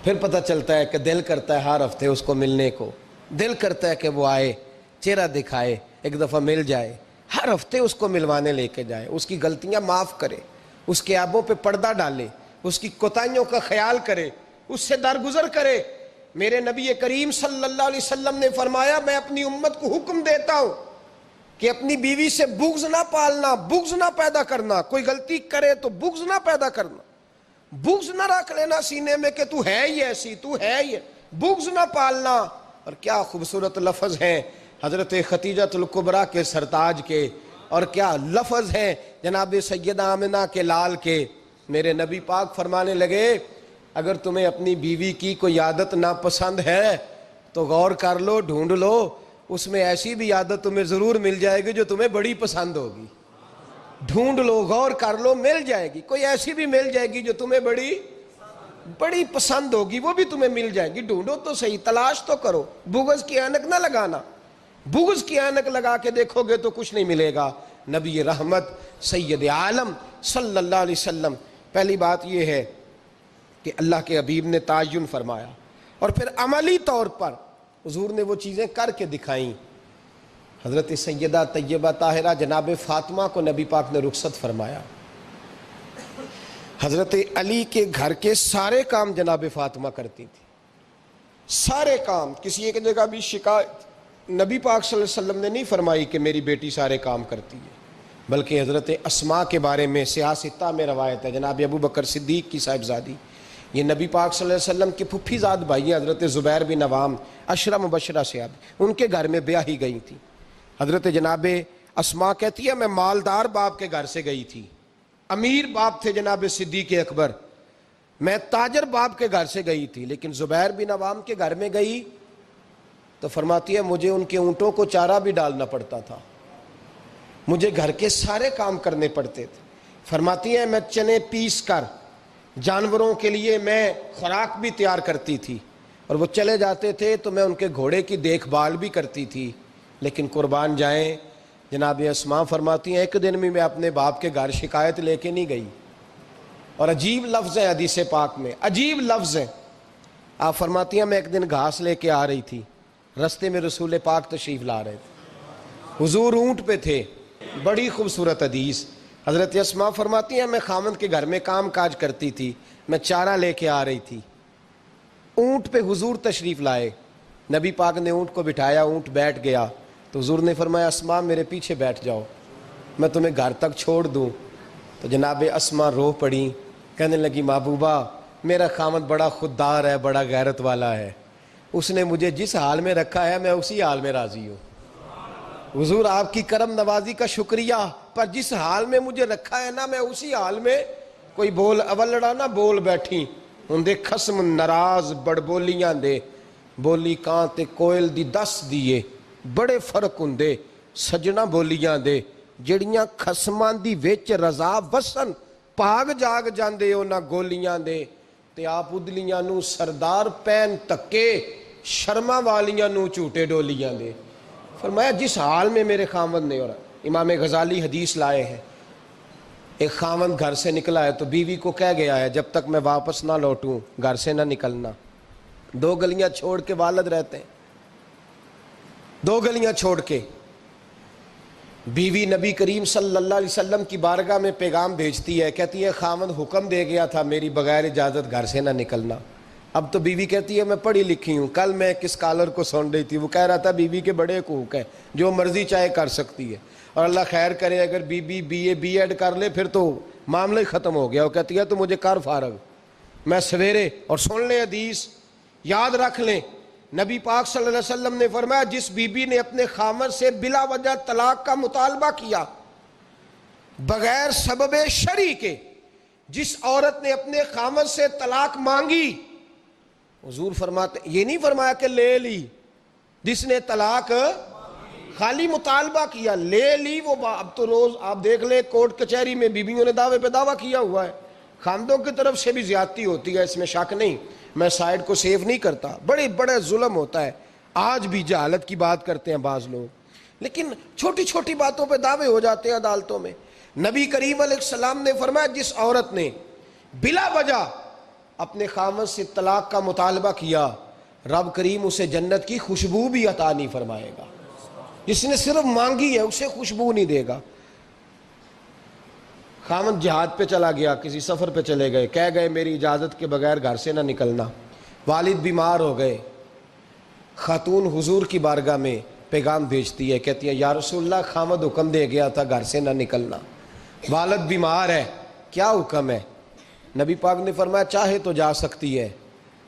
پھر پتہ چلتا ہے کہ دل کرتا ہے ہر ہفتے اس کو ملنے کو، دل کرتا ہے کہ وہ آئے، چہرہ دکھائے، ایک دفعہ مل جائے، ہر ہفتے اس کو ملوانے لے کے جائے، اس کی غلطیاں معاف کرے، اس کے عیبوں پہ پردہ ڈالے، اس کی کوتاہیوں کا خیال کرے، اس سے درگزر کرے۔ میرے نبی کریم صلی اللہ علیہ وسلم نے فرمایا میں اپنی امت کو حکم دیتا ہوں کہ اپنی بیوی سے بغض نہ پالنا، بغض نہ پیدا کرنا، کوئی غلطی کرے تو بغض نہ پیدا کرنا، بغض نہ رکھ لینا سینے میں کہ تو ہے ہی ایسی، تو ہے ہی، بغض نہ پالنا۔ اور کیا خوبصورت لفظ ہیں حضرت خدیجہ الکبریٰ کے سرتاج کے، اور کیا لفظ ہیں جناب سیدہ آمنہ کے لال کے۔ میرے نبی پاک فرمانے لگے اگر تمہیں اپنی بیوی کی کوئی عادت ناپسند ہے تو غور کر لو، ڈھونڈ لو، اس میں ایسی بھی عادت تمہیں ضرور مل جائے گی جو تمہیں بڑی پسند ہوگی۔ ڈھونڈ لو، غور کر لو، مل جائے گی، کوئی ایسی بھی مل جائے گی جو تمہیں بڑی پسند ہوگی، وہ بھی تمہیں مل جائے گی۔ ڈھونڈو تو صحیح، تلاش تو کرو، بغض کی اینک نہ لگانا، بغض کی اینک لگا کے دیکھو گے تو کچھ نہیں ملے گا۔ نبی رحمت سید عالم صلی اللہ علیہ وسلم، پہلی بات یہ ہے کہ اللہ کے حبیب نے تعین فرمایا، اور پھر عملی طور پر حضور نے وہ چیزیں کر کے دکھائیں۔ حضرت سیدہ طیبہ طاہرہ جناب فاطمہ کو نبی پاک نے رخصت فرمایا۔ حضرت علی کے گھر کے سارے کام جناب فاطمہ کرتی تھی، سارے کام، کسی ایک جگہ بھی شکایت نبی پاک صلی اللہ علیہ وسلم نے نہیں فرمائی کہ میری بیٹی سارے کام کرتی ہے، بلکہ حضرت اسماء کے بارے میں سیاستہ میں روایت ہے، جناب ابو بکر صدیق کی صاحبزادی، یہ نبی پاک صلی اللہ علیہ وسلم کے پھپھی زاد بھائی حضرت زبیر بن عوام، عشرہ مبشرہ صحابہ، ان کے گھر میں بیاہی گئی تھی۔ حضرت جناب اسماء کہتی ہے میں مالدار باپ کے گھر سے گئی تھی، امیر باپ تھے جناب صدیق اکبر، میں تاجر باپ کے گھر سے گئی تھی، لیکن زبیر بن عوام کے گھر میں گئی تو فرماتی ہے مجھے ان کے اونٹوں کو چارہ بھی ڈالنا پڑتا تھا، مجھے گھر کے سارے کام کرنے پڑتے تھے۔ فرماتی ہے میں چنے پیس کر جانوروں کے لیے میں خوراک بھی تیار کرتی تھی، اور وہ چلے جاتے تھے تو میں ان کے گھوڑے کی دیکھ بھال بھی کرتی تھی، لیکن قربان جائیں جناب اسماء فرماتی ہیں ایک دن بھی میں اپنے باپ کے گھر شکایت لے کے نہیں گئی۔ اور عجیب لفظ ہے حدیث پاک میں، عجیب لفظ ہے، آپ فرماتی ہیں میں ایک دن گھاس لے کے آ رہی تھی، رستے میں رسول پاک تشریف لا رہے تھے، حضور اونٹ پہ تھے، بڑی خوبصورت حدیث۔ حضرت اسماء فرماتی ہیں میں خامند کے گھر میں کام کاج کرتی تھی، میں چارہ لے کے آ رہی تھی، اونٹ پہ حضور تشریف لائے، نبی پاک نے اونٹ کو بٹھایا، اونٹ بیٹھ گیا تو حضور نے فرمایا اسماء میرے پیچھے بیٹھ جاؤ، میں تمہیں گھر تک چھوڑ دوں۔ تو جناب اسماء رو پڑی، کہنے لگی محبوبہ میرا خامد بڑا خوددار ہے، بڑا غیرت والا ہے، اس نے مجھے جس حال میں رکھا ہے میں اسی حال میں راضی ہوں۔ حضور آپ کی کرم نوازی کا شکریہ، پر جس حال میں مجھے رکھا ہے نا میں اسی حال میں کوئی بول اولڑا نہ بول بیٹھی ہندے خسم ناراض بڑبولیاں دے بولی کان تے کوئل دی دس دیے بڑے فرق ہندے سجنا بولیاں دے جڑیاں خسمان دی ویچ رضا وسن پاگ جاگ جاندے ہو نہ گولیاں دے تے آپ ادلیاں نو سردار پین تکے شرما والیاں نو چوٹے ڈولیاں دے فرمایا جس حال میں میرے خامد نے، اور امام غزالی حدیث لائے ہیں، ایک خامد گھر سے نکلا ہے تو بیوی کو کہہ گیا ہے جب تک میں واپس نہ لوٹوں گھر سے نہ نکلنا، 2 گلیاں چھوڑ کے والد رہتے ہیں، 2 گلیاں چھوڑ کے بیوی نبی کریم صلی اللہ علیہ وسلم کی بارگاہ میں پیغام بھیجتی ہے، کہتی ہے خامد حکم دے گیا تھا میری بغیر اجازت گھر سے نہ نکلنا۔ اب تو بیوی کہتی ہے میں پڑھی لکھی ہوں، کل میں ایک اسکالر کو سن رہی تھی، وہ کہہ رہا تھا بیوی کے بڑے حقوق ہیں، جو مرضی چاہے کر سکتی ہے، اور اللہ خیر کرے اگر بیوی بی ایڈ کر لے پھر تو معاملہ ہی ختم ہو گیا۔ وہ کہتی ہے تو مجھے کر فارغ، میں سویرے، اور سن لیں حدیث یاد رکھ لیں، نبی پاک صلی اللہ علیہ وسلم نے فرمایا جس بی بی نے اپنے خامد سے بلا وجہ طلاق کا مطالبہ کیا بغیر سبب شرعی کے، جس عورت نے اپنے خامد سے طلاق مانگی، حضور فرماتے یہ نہیں فرمایا کہ لے لی، جس نے طلاق خالی مطالبہ کیا لے لی، وہ اب تو روز آپ دیکھ لیں کورٹ کچہری میں بیویوں نے دعوے پہ دعویٰ کیا ہوا ہے، خامدوں کی طرف سے بھی زیادتی ہوتی ہے، اس میں شک نہیں، میں سائڈ کو سیف نہیں کرتا، بڑے ظلم ہوتا ہے، آج بھی جہالت کی بات کرتے ہیں بعض لوگ، لیکن چھوٹی چھوٹی باتوں پہ دعوے ہو جاتے ہیں عدالتوں میں۔ نبی کریم علیہ السلام نے فرمایا جس عورت نے بلا وجہ اپنے خامد سے طلاق کا مطالبہ کیا رب کریم اسے جنت کی خوشبو بھی عطا نہیں فرمائے گا، جس نے صرف مانگی ہے اسے خوشبو نہیں دے گا۔ خامد جہاد پہ چلا گیا، کسی سفر پہ چلے گئے، کہہ گئے میری اجازت کے بغیر گھر سے نہ نکلنا، والد بیمار ہو گئے، خاتون حضور کی بارگاہ میں پیغام بھیجتی ہے، کہتی ہے یا رسول اللہ خامد حکم دے گیا تھا گھر سے نہ نکلنا، والد بیمار ہے، کیا حکم ہے؟ نبی پاک نے فرمایا چاہے تو جا سکتی ہے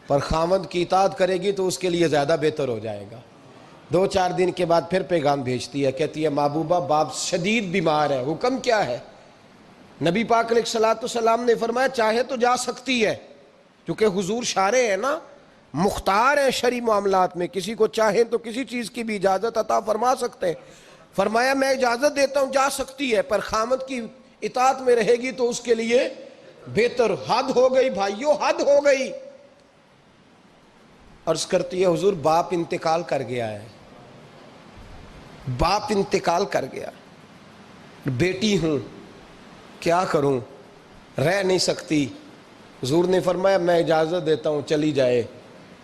پر خامد کی اطاعت کرے گی تو اس کے لیے زیادہ بہتر ہو جائے گا۔ 2-4 دن کے بعد پھر پیغام بھیجتی ہے، کہتی ہے محبوبہ باپ شدید بیمار ہے، حکم کیا ہے؟ نبی پاک علیہ السلام نے فرمایا چاہے تو جا سکتی ہے، کیونکہ حضور شارع ہے نا، مختار ہے شرعی معاملات میں، کسی کو چاہیں تو کسی چیز کی بھی اجازت عطا فرما سکتے ہیں۔ فرمایا میں اجازت دیتا ہوں جا سکتی ہے پر خامد کی اطاعت میں رہے گی تو اس کے لیے بہتر۔ حد ہو گئی بھائیو، حد ہو گئی۔ عرض کرتی ہے حضور باپ انتقال کر گیا ہے، باپ انتقال کر گیا، بیٹی ہوں کیا کروں، رہ نہیں سکتی۔ حضور نے فرمایا میں اجازت دیتا ہوں چلی جائے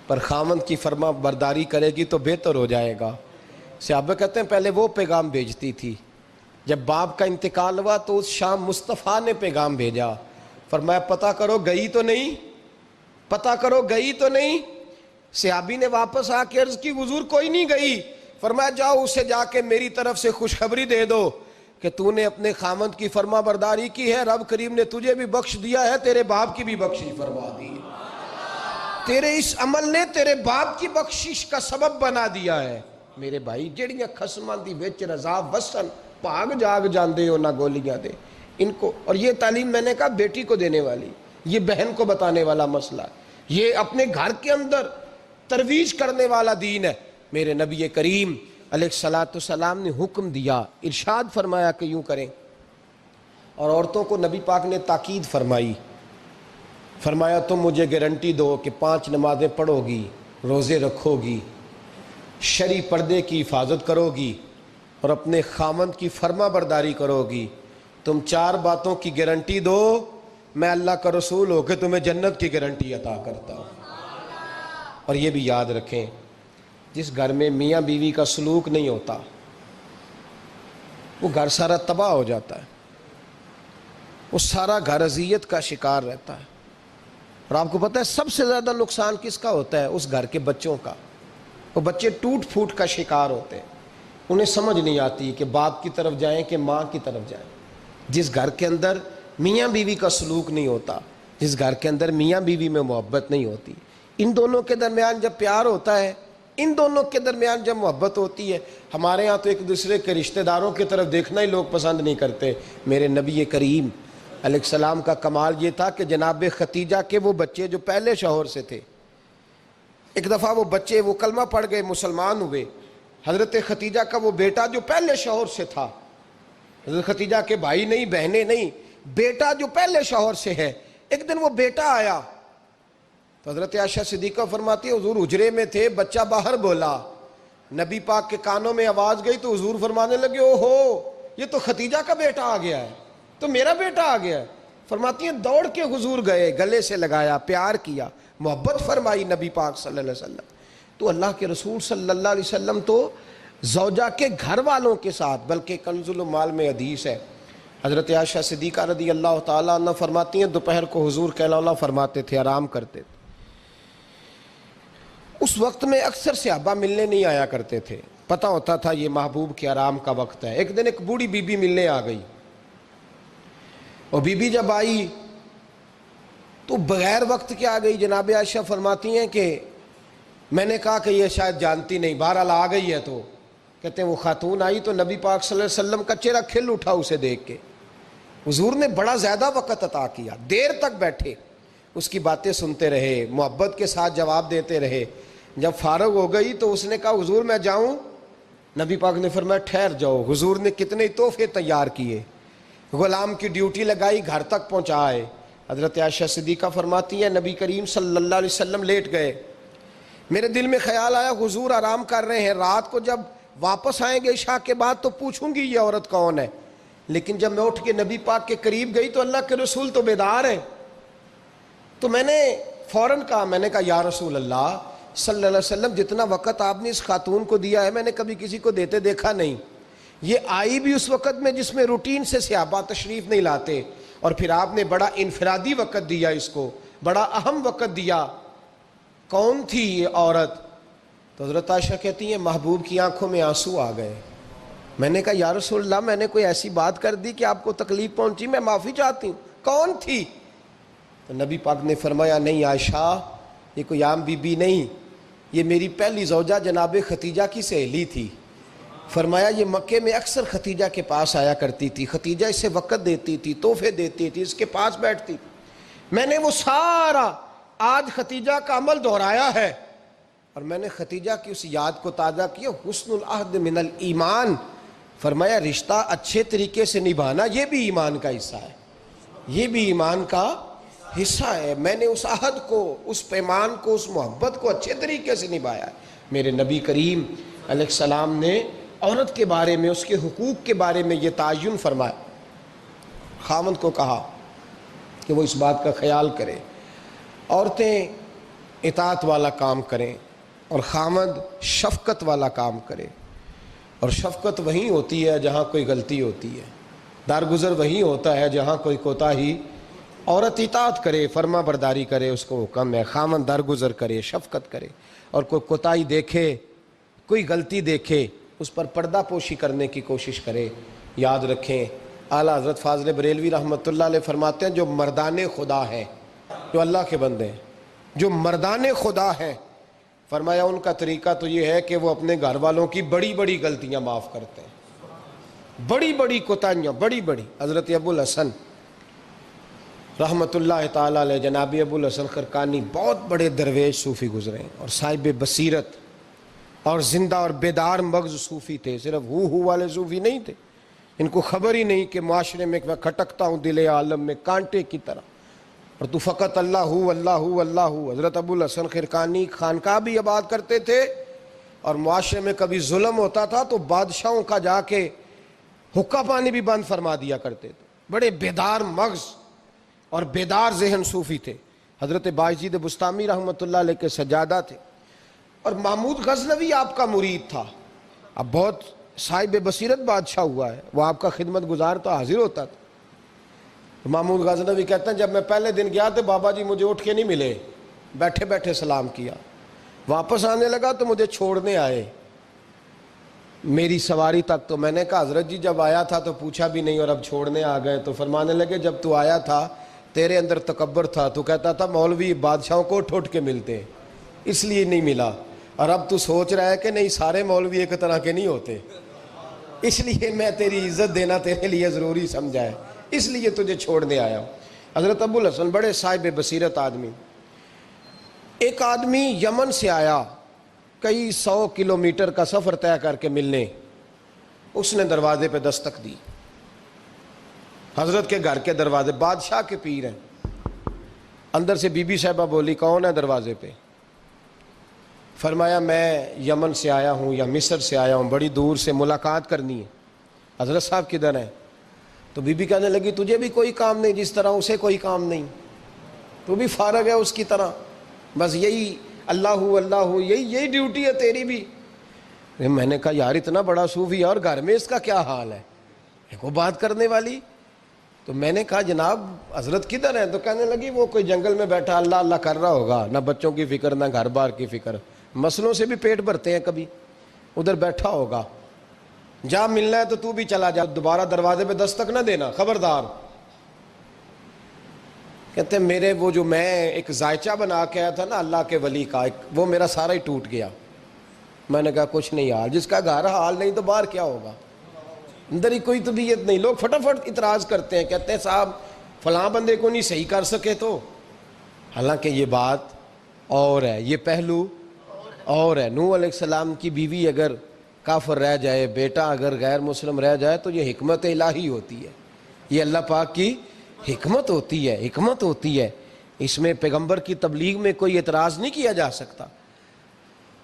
پر خامد کی فرما برداری کرے گی تو بہتر ہو جائے گا۔ صحابہ کہتے ہیں پہلے وہ پیغام بھیجتی تھی، جب باپ کا انتقال ہوا تو اس شام مصطفیٰ نے پیغام بھیجا، فرمایا پتہ کرو گئی تو نہیں، پتہ کرو گئی تو نہیں۔ صحابی نے واپس آ کے عرض کی حضور کوئی نہیں گئی۔ فرمایا جاؤ اسے جا کے میری طرف سے خوشخبری دے دو کہ تو نے اپنے خامد کی فرما برداری کی ہے، رب کریم نے تجھے بھی بخش دیا ہے، تیرے باپ کی بھی بخشش فرما دی، تیرے اس عمل نے تیرے باپ کی بخشش کا سبب بنا دیا ہے۔ میرے بھائی جڑیاں خسماں دی وچ رضا وسن پاگ جاگ جاندے ہو نہ گولیاں دے ان کو، اور یہ تعلیم میں نے کہا بیٹی کو دینے والی، یہ بہن کو بتانے والا مسئلہ، یہ اپنے گھر کے اندر ترویج کرنے والا دین ہے۔ میرے نبی کریم علیہ السلام نے حکم دیا، ارشاد فرمایا کہ یوں کریں، اور عورتوں کو نبی پاک نے تاکید فرمائی، فرمایا تم مجھے گارنٹی دو کہ 5 نمازیں پڑھو گی، روزے رکھو گی، شرعی پردے کی حفاظت کرو گی اور اپنے خامند کی فرما برداری کرو گی، تم 4 باتوں کی گارنٹی دو، میں اللہ کا رسول ہو کے تمہیں جنت کی گارنٹی عطا کرتا ہوں۔ اور یہ بھی یاد رکھیں جس گھر میں میاں بیوی کا سلوک نہیں ہوتا وہ گھر سارا تباہ ہو جاتا ہے، وہ سارا گھر اذیت کا شکار رہتا ہے، اور آپ کو پتہ ہے سب سے زیادہ نقصان کس کا ہوتا ہے؟ اس گھر کے بچوں کا۔ وہ بچے ٹوٹ پھوٹ کا شکار ہوتے ہیں، انہیں سمجھ نہیں آتی کہ باپ کی طرف جائیں کہ ماں کی طرف جائیں۔ جس گھر کے اندر میاں بیوی کا سلوک نہیں ہوتا، جس گھر کے اندر میاں بیوی میں محبت نہیں ہوتی، ان دونوں کے درمیان جب پیار ہوتا ہے، ان دونوں کے درمیان جب محبت ہوتی ہے، ہمارے ہاں تو ایک دوسرے کے رشتہ داروں کی طرف دیکھنا ہی لوگ پسند نہیں کرتے، میرے نبی کریم علیہ السلام کا کمال یہ تھا کہ جناب ختیجہ کے وہ بچے جو پہلے شوہر سے تھے، ایک دفعہ وہ بچے وہ کلمہ پڑھ گئے، مسلمان ہوئے۔ حضرت ختیجہ کا وہ بیٹا جو پہلے شوہر سے تھا، حضرت ختیجہ کے بھائی نہیں، بہنیں نہیں، بیٹا جو پہلے شوہر سے ہے، ایک دن وہ بیٹا آیا تو حضرت عائشہ صدیقہ فرماتی ہے حضور حجرے میں تھے، بچہ باہر بولا، نبی پاک کے کانوں میں آواز گئی تو حضور فرمانے لگے او ہو یہ تو ختیجہ کا بیٹا آ گیا ہے، تو میرا بیٹا آ گیا ہے۔ فرماتی ہیں دوڑ کے حضور گئے، گلے سے لگایا، پیار کیا، محبت فرمائی نبی پاک صلی اللہ علیہ وسلم۔ تو اللہ کے رسول صلی اللہ علیہ وسلم تو زوجہ کے گھر والوں کے ساتھ، بلکہ کنز المال میں حدیث ہے، حضرت عائشہ صدیقہ رضی اللہ تعالیٰ عنہ فرماتی ہیں دوپہر کو حضور قیلولہ فرماتے تھے، آرام کرتے تھے۔ اس وقت میں اکثر صحابہ ملنے نہیں آیا کرتے تھے، پتہ ہوتا تھا یہ محبوب کے آرام کا وقت ہے۔ ایک دن ایک بوڑھی بی بی ملنے آ گئی، اور بی بی جب آئی تو بغیر وقت کے آ گئی۔ جناب عائشہ فرماتی ہیں کہ میں نے کہا کہ یہ شاید جانتی نہیں، بہرحال آ گئی ہے۔ تو کہتے ہیں وہ خاتون آئی تو نبی پاک صلی اللہ علیہ وسلم کا چہرہ کھل اٹھا اسے دیکھ کے۔ حضور نے بڑا زیادہ وقت عطا کیا، دیر تک بیٹھے، اس کی باتیں سنتے رہے، محبت کے ساتھ جواب دیتے رہے۔ جب فارغ ہو گئی تو اس نے کہا حضور میں جاؤں؟ نبی پاک نے فرمایا ٹھہر جاؤ۔ حضور نے کتنے تحفے تیار کیے، غلام کی ڈیوٹی لگائی، گھر تک پہنچائے۔ حضرت عائشہ صدیقہ فرماتی ہے نبی کریم صلی اللہ علیہ وسلم لیٹ گئے، میرے دل میں خیال آیا حضور آرام کر رہے ہیں، رات کو جب واپس آئیں گے عشاء کے بعد تو پوچھوں گی یہ عورت کون ہے، لیکن جب میں اٹھ کے نبی پاک کے قریب گئی تو اللہ کے رسول تو بیدار ہیں۔ تو میں نے فوراً کہا، میں نے کہا یا رسول اللہ صلی اللہ علیہ وسلم جتنا وقت آپ نے اس خاتون کو دیا ہے میں نے کبھی کسی کو دیتے دیکھا نہیں، یہ آئی بھی اس وقت میں جس میں روٹین سے صحابہ تشریف نہیں لاتے، اور پھر آپ نے بڑا انفرادی وقت دیا، اس کو بڑا اہم وقت دیا، کون تھی یہ عورت؟ تو حضرت عائشہ کہتی ہیں محبوب کی آنکھوں میں آنسو آ گئے۔ میں نے کہا یا رسول اللہ میں نے کوئی ایسی بات کر دی کہ آپ کو تکلیف پہنچی، میں معافی چاہتی ہوں، کون تھی؟ تو نبی پاک نے فرمایا نہیں عائشہ یہ کوئی عام بی بی نہیں، یہ میری پہلی زوجہ جناب ختیجہ کی سہیلی تھی۔ فرمایا یہ مکے میں اکثر ختیجہ کے پاس آیا کرتی تھی، ختیجہ اسے وقت دیتی تھی، تحفے دیتی تھی، اس کے پاس بیٹھتی تھی۔ میں نے وہ سارا آج ختیجہ کا عمل دہرایا ہے، اور میں نے ختیجہ کی اس یاد کو تازہ کیا۔ حسن العہد من الایمان، فرمایا رشتہ اچھے طریقے سے نبھانا یہ بھی ایمان کا حصہ ہے، یہ بھی ایمان کا حصہ ہے۔ میں نے اس عہد کو، اس پیمان کو، اس محبت کو اچھے طریقے سے نبھایا ہے۔ میرے نبی کریم علیہ السلام نے عورت کے بارے میں، اس کے حقوق کے بارے میں یہ تعین فرمایا، خاوند کو کہا کہ وہ اس بات کا خیال کرے، عورتیں اطاعت والا کام کریں اور خاوند شفقت والا کام کرے، اور شفقت وہیں ہوتی ہے جہاں کوئی غلطی ہوتی ہے، درگزر وہیں ہوتا ہے جہاں کوئی کوتاہی۔ عورت اطاعت کرے، فرما برداری کرے، اس کو حکم ہے، خاوند درگزر کرے، شفقت کرے، اور کوئی کوتاہی دیکھے، کوئی غلطی دیکھے اس پر پردہ پوشی کرنے کی کوشش کرے۔ یاد رکھیں اعلیٰ حضرت فاضل بریلوی رحمۃ اللہ علیہ فرماتے ہیں جو مردان خدا ہیں، جو اللہ کے بندے ہیں، جو مردان خدا ہیں، فرمایا ان کا طریقہ تو یہ ہے کہ وہ اپنے گھر والوں کی بڑی بڑی غلطیاں معاف کرتے ہیں، بڑی بڑی کوتاہیاں، بڑی بڑی۔ حضرت ابو الحسن رحمۃ اللہ تعالیٰ علیہ، جناب ابو الحسن خرقانی بہت بڑے درویش صوفی گزرے ہیں، اور صاحب بصیرت اور زندہ اور بیدار مغز صوفی تھے، صرف ہو والے صوفی نہیں تھے، ان کو خبر ہی نہیں کہ معاشرے میں میں کھٹکتا ہوں دل عالم میں کانٹے کی طرح، اور تو فقط اللہ اللہ اللہ۔ حضرت ابو الحسن خرقانی خانقاہ بھی آباد کرتے تھے، اور معاشرے میں کبھی ظلم ہوتا تھا تو بادشاہوں کا جا کے حقہ پانی بھی بند فرما دیا کرتے تھے، بڑے بیدار مغز اور بیدار ذہن صوفی تھے۔ حضرت باجید بستامی رحمۃ اللہ علیہ کے سجادہ تھے، اور محمود غزنوی آپ کا مرید تھا، اب بہت صاحب بصیرت بادشاہ ہوا ہے، وہ آپ کا خدمت گزار تو حاضر ہوتا تھا۔ محمود غزنوی کہتے ہیں جب میں پہلے دن گیا تو بابا جی مجھے اٹھ کے نہیں ملے، بیٹھے بیٹھے سلام کیا، واپس آنے لگا تو مجھے چھوڑنے آئے میری سواری تک، تو میں نے کہا حضرت جی جب آیا تھا تو پوچھا بھی نہیں اور اب چھوڑنے آ گئے، تو فرمانے لگے جب تو آیا تھا تیرے اندر تکبر تھا، تو کہتا تھا مولوی بادشاہوں کو اٹھ اٹھ کے ملتے اس لیے نہیں ملا، اور اب تو سوچ رہا ہے کہ نہیں سارے مولوی ایک طرح کے نہیں ہوتے، اس لیے میں تیری عزت دینا تیرے لیے ضروری سمجھا ہے، اس لیے تجھے چھوڑنے آیا ہوں۔ حضرت ابو الحسن بڑے صاحب بصیرت آدمی، ایک آدمی یمن سے آیا کئی 100 کلومیٹر کا سفر طے کر کے ملنے، اس نے دروازے پہ دستک دی، حضرت کے گھر کے دروازے، بادشاہ کے پیر ہیں، اندر سے بی بی صاحبہ بولی کون ہے دروازے پہ؟ فرمایا میں یمن سے آیا ہوں یا مصر سے آیا ہوں، بڑی دور سے ملاقات کرنی ہے۔ حضرت صاحب کدھر ہیں؟ تو بی بی کہنے لگی تجھے بھی کوئی کام نہیں جس طرح اسے کوئی کام نہیں، تو بھی فارغ ہے اس کی طرح، بس یہی اللہ یہی ڈیوٹی ہے تیری بھی۔ میں نے کہا یار اتنا بڑا صوفی اور گھر میں اس کا کیا حال ہے، وہ بات کرنے والی؟ تو میں نے کہا جناب حضرت کدھر ہیں؟ تو کہنے لگی وہ کوئی جنگل میں بیٹھا اللہ اللہ کر رہا ہوگا، نہ بچوں کی فکر نہ گھر بار کی فکر، مسئلوں سے بھی پیٹ بھرتے ہیں کبھی، ادھر بیٹھا ہوگا، جا ملنا ہے تو تو بھی چلا جا، دوبارہ دروازے پہ دستک نہ دینا خبردار۔ کہتے ہیں میرے وہ جو میں ایک ذائچہ بنا کے آیا تھا نا اللہ کے ولی کا، وہ میرا سارا ہی ٹوٹ گیا۔ میں نے کہا کچھ نہیں یار، جس کا گھر حال نہیں تو باہر کیا ہوگا، اندر ہی کوئی طبیعت نہیں۔ لوگ فٹافٹ اعتراض کرتے ہیں، کہتے ہیں صاحب فلاں بندے کو نہیں صحیح کر سکے تو، حالانکہ یہ بات اور ہے، یہ پہلو اور ہے۔ نوح علیہ السلام کی بیوی اگر کافر رہ جائے، بیٹا اگر غیر مسلم رہ جائے تو یہ حکمت الہی ہوتی ہے، یہ اللہ پاک کی حکمت ہوتی ہے، اس میں پیغمبر کی تبلیغ میں کوئی اعتراض نہیں کیا جا سکتا۔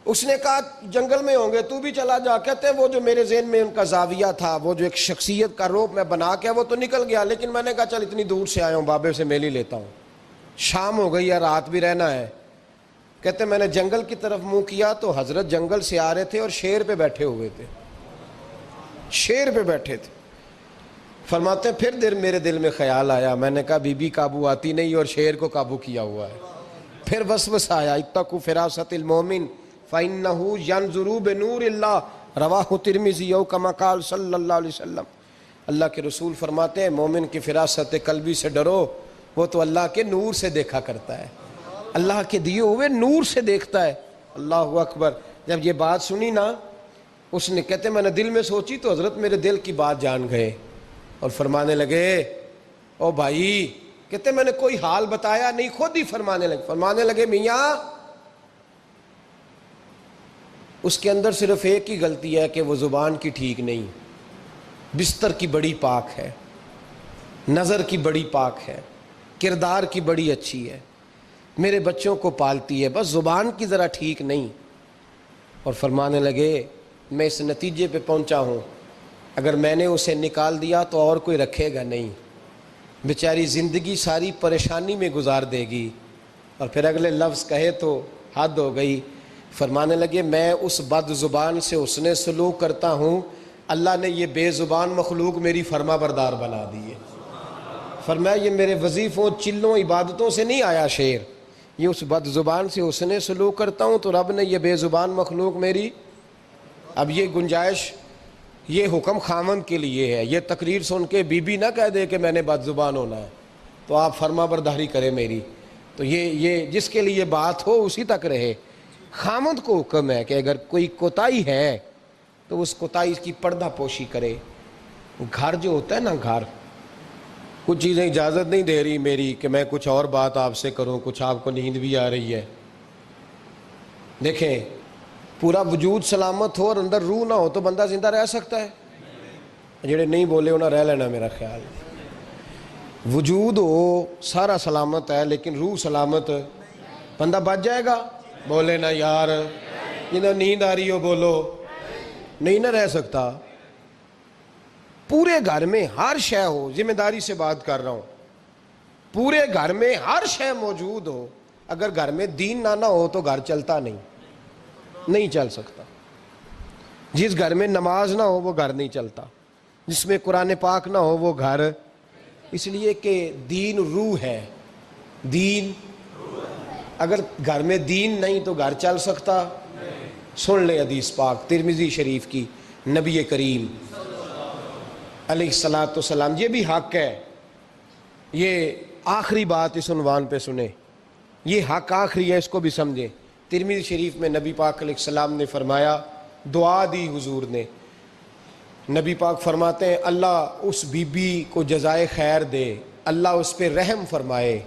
اس نے کہا جنگل میں ہوں گے تو بھی چلا جا۔ کہتے ہیں وہ جو میرے ذہن میں ان کا زاویہ تھا، وہ جو ایک شخصیت کا روپ میں بنا کے وہ تو نکل گیا، لیکن میں نے کہا چل اتنی دور سے آیا ہوں بابے سے میل ہی لیتا ہوں، شام ہو گئی ہے رات بھی رہنا ہے۔ کہتے ہیں میں نے جنگل کی طرف منہ کیا تو حضرت جنگل سے آ رہے تھے اور شیر پہ بیٹھے ہوئے تھے، شیر پہ بیٹھے تھے۔ فرماتے ہیں پھر میرے دل میں خیال آیا، میں نے کہا بی بی قابو آتی نہیں اور شیر کو قابو کیا ہوا ہے۔ پھر وسوسہ آیا اتقوا فراست المومن فإنه ينظر بنور اللہ، رواہ ترمذی او کما قال صلی اللہ علیہ وسلم۔ اللہ کے رسول فرماتے ہیں مومن کی فراست قلبی سے ڈرو، وہ تو اللہ کے نور سے دیکھا کرتا ہے، اللہ کے دیے ہوئے نور سے دیکھتا ہے۔ اللہ اکبر۔ جب یہ بات سنی نا، اس نے کہتے میں نے دل میں سوچی تو حضرت میرے دل کی بات جان گئے اور فرمانے لگے او بھائی، کہتے میں نے کوئی حال بتایا نہیں، خود ہی فرمانے لگے میاں اس کے اندر صرف ایک ہی غلطی ہے کہ وہ زبان کی ٹھیک نہیں، بستر کی بڑی پاک ہے، نظر کی بڑی پاک ہے، کردار کی بڑی اچھی ہے، میرے بچوں کو پالتی ہے، بس زبان کی ذرا ٹھیک نہیں۔ اور فرمانے لگے میں اس نتیجے پہ پہنچا ہوں اگر میں نے اسے نکال دیا تو اور کوئی رکھے گا نہیں، بیچاری زندگی ساری پریشانی میں گزار دے گی، اور پھر اگلے لفظ کہے تو حد ہو گئی۔ فرمانے لگے میں اس بد زبان سے اس نے سلوک کرتا ہوں، اللہ نے یہ بے زبان مخلوق میری فرما بردار بنا دی ہے۔ فرمایا یہ میرے وظیفوں چلوں عبادتوں سے نہیں آیا شعر، یہ اس بد زبان سے اس نے سلوک کرتا ہوں تو رب نے یہ بے زبان مخلوق میری۔ اب یہ گنجائش، یہ حکم خامند کے لیے ہے، یہ تقریر سن کے بی بی نہ کہہ دے کہ میں نے بد زبان ہونا ہے تو آپ فرما برداری کریں میری، تو یہ جس کے لیے بات ہو اسی تک رہے۔ خامند کو حکم ہے کہ اگر کوئی کوتاہی ہے تو اس کوتاہی کی پردہ پوشی کرے۔ گھر جو ہوتا ہے نا، گھر کچھ چیزیں اجازت نہیں دے رہی میری کہ میں کچھ اور بات آپ سے کروں، کچھ آپ کو نیند بھی آ رہی ہے۔ دیکھیں پورا وجود سلامت ہو اور اندر روح نہ ہو تو بندہ زندہ رہ سکتا ہے؟ جڑے نہیں بولے انہیں رہ لینا میرا خیال۔ وجود ہو سارا سلامت ہے لیکن روح سلامت، بندہ بچ جائے گا؟ بولے نا یار، جنہیں نیند آ رہی ہو بولو، نہیں نہ رہ سکتا۔ پورے گھر میں ہر شے ہو، ذمہ داری سے بات کر رہا ہوں، پورے گھر میں ہر شے موجود ہو، اگر گھر میں دین نہ ہو تو گھر چلتا نہیں چل سکتا۔ جس گھر میں نماز نہ ہو وہ گھر نہیں چلتا، جس میں قرآن پاک نہ ہو وہ گھر، اس لیے کہ دین روح ہے، دین اگر گھر میں دین نہیں تو گھر چل سکتا؟ سن لے حدیث پاک ترمذی شریف کی، نبی کریم علیہ الصلاۃ والسلام، یہ بھی حق ہے، یہ آخری بات اس عنوان پہ سنیں، یہ حق آخری ہے، اس کو بھی سمجھیں۔ ترمذی شریف میں نبی پاک علیہ السلام نے فرمایا، دعا دی حضور نے، نبی پاک فرماتے ہیں اللہ اس بی بی کو جزائے خیر دے، اللہ اس پہ رحم فرمائے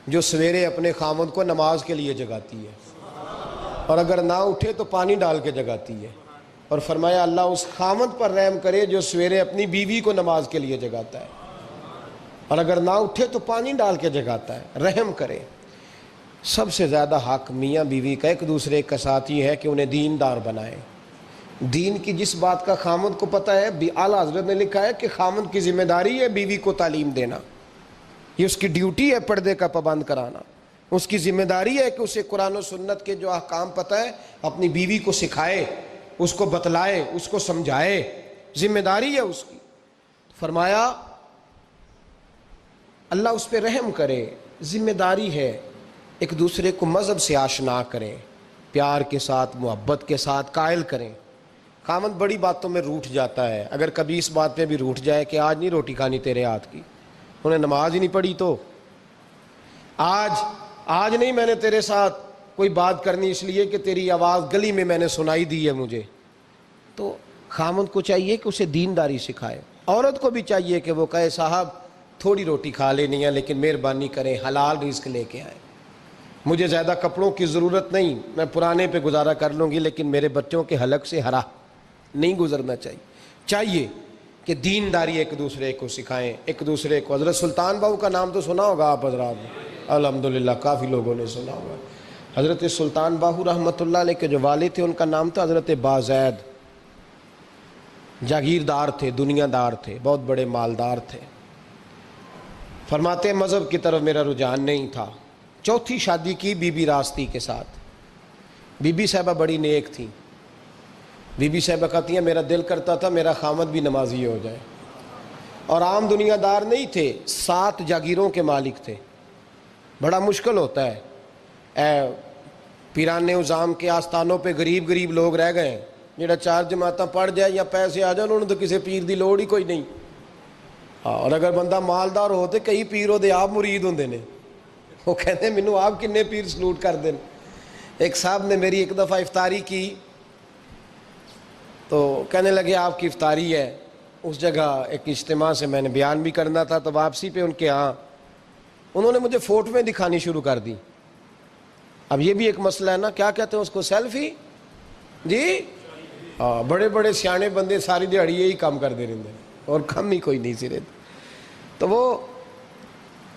جو سویرے اپنے خامند کو نماز کے لیے جگاتی ہے، اور اگر نہ اٹھے تو پانی ڈال کے جگاتی ہے، اور فرمایا اللہ اس خامند پر رحم کرے جو سویرے اپنی بیوی کو نماز کے لیے جگاتا ہے، اور اگر نہ اٹھے تو پانی ڈال کے جگاتا ہے، رحم کرے۔ سب سے زیادہ حق میاں بیوی کا ایک دوسرے کا ساتھ یہ ہے کہ انہیں دیندار بنائے۔ دین کی جس بات کا خامند کو پتہ ہے، اعلیٰ حضرت نے لکھا ہے کہ خامند کی ذمہ داری ہے بیوی کو تعلیم دینا، یہ اس کی ڈیوٹی ہے پردے کا پابند کرانا، اس کی ذمہ داری ہے کہ اسے قرآن و سنت کے جو احکام پتہ ہے اپنی بیوی کو سکھائے، اس کو بتلائے، اس کو سمجھائے، ذمہ داری ہے اس کی۔ فرمایا اللہ اس پہ رحم کرے، ذمہ داری ہے، ایک دوسرے کو مذہب سے آشنا کریں، پیار کے ساتھ محبت کے ساتھ قائل کریں۔ خامند بڑی باتوں میں روٹھ جاتا ہے، اگر کبھی اس بات پہ بھی روٹھ جائے کہ آج نہیں روٹی کھانی تیرے ہاتھ کی، انہیں نماز ہی نہیں پڑھی تو آج نہیں میں نے تیرے ساتھ کوئی بات کرنی اس لیے کہ تیری آواز گلی میں نے سنائی دی ہے مجھے، تو خامند کو چاہیے کہ اسے دینداری سکھائے۔ عورت کو بھی چاہیے کہ وہ کہے صاحب تھوڑی روٹی کھا لینی ہے لیکن مہربانی کریں حلال رزق لے کے آئیں، مجھے زیادہ کپڑوں کی ضرورت نہیں، میں پرانے پہ گزارا کر لوں گی لیکن میرے بچوں کے حلق سے ہرا نہیں گزرنا چاہیے کہ دینداری ایک دوسرے کو سکھائیں، ایک دوسرے کو۔ حضرت سلطان باہو کا نام تو سنا ہوگا آپ حضرات نے، الحمدللہ کافی لوگوں نے سنا ہوگا۔ حضرت سلطان باہو رحمۃ اللہ علیہ کے جو والد تھے ان کا نام تھا حضرت بازید، جاگیردار تھے، دنیا دار تھے، بہت بڑے مالدار تھے۔ فرماتے ہیں مذہب کی طرف میرا رجحان نہیں تھا، چوتھی شادی کی بی بی راستی کے ساتھ۔ بی بی صاحبہ بڑی نیک تھیں، بی بی صاحبہ کہتی ہیں میرا دل کرتا تھا میرا خامد بھی نمازی ہو جائے، اور عام دنیا دار نہیں تھے، 7 جاگیروں کے مالک تھے۔ بڑا مشکل ہوتا ہے، پیران نظام کے آستانوں پہ غریب لوگ رہ گئے ہیں، جڑا 4 جماعتاں پڑھ جائے یا پیسے آ جائیں انہوں نے تو کسی پیر دی لوڑ ہی کوئی نہیں، اور اگر بندہ مالدار ہوتے کئی پیروں دے آپ مرید ہوندے نے، وہ کہتے ہیں مینوں آپ کنے پیر سلوٹ کر دیں۔ ایک صاحب نے میری ایک دفعہ افطاری کی تو کہنے لگے آپ کی افطاری ہے، اس جگہ ایک اجتماع سے میں نے بیان بھی کرنا تھا، تو واپسی پہ ان کے ہاں انہوں نے مجھے فوٹویں دکھانی شروع کر دی۔ اب یہ بھی ایک مسئلہ ہے نا، کیا کہتے ہیں اس کو، سیلفی جی، ہاں بڑے بڑے سیانے بندے ساری دیہڑی یہی کام کر دے رہے اور کم ہی کوئی نہیں سرے، تو وہ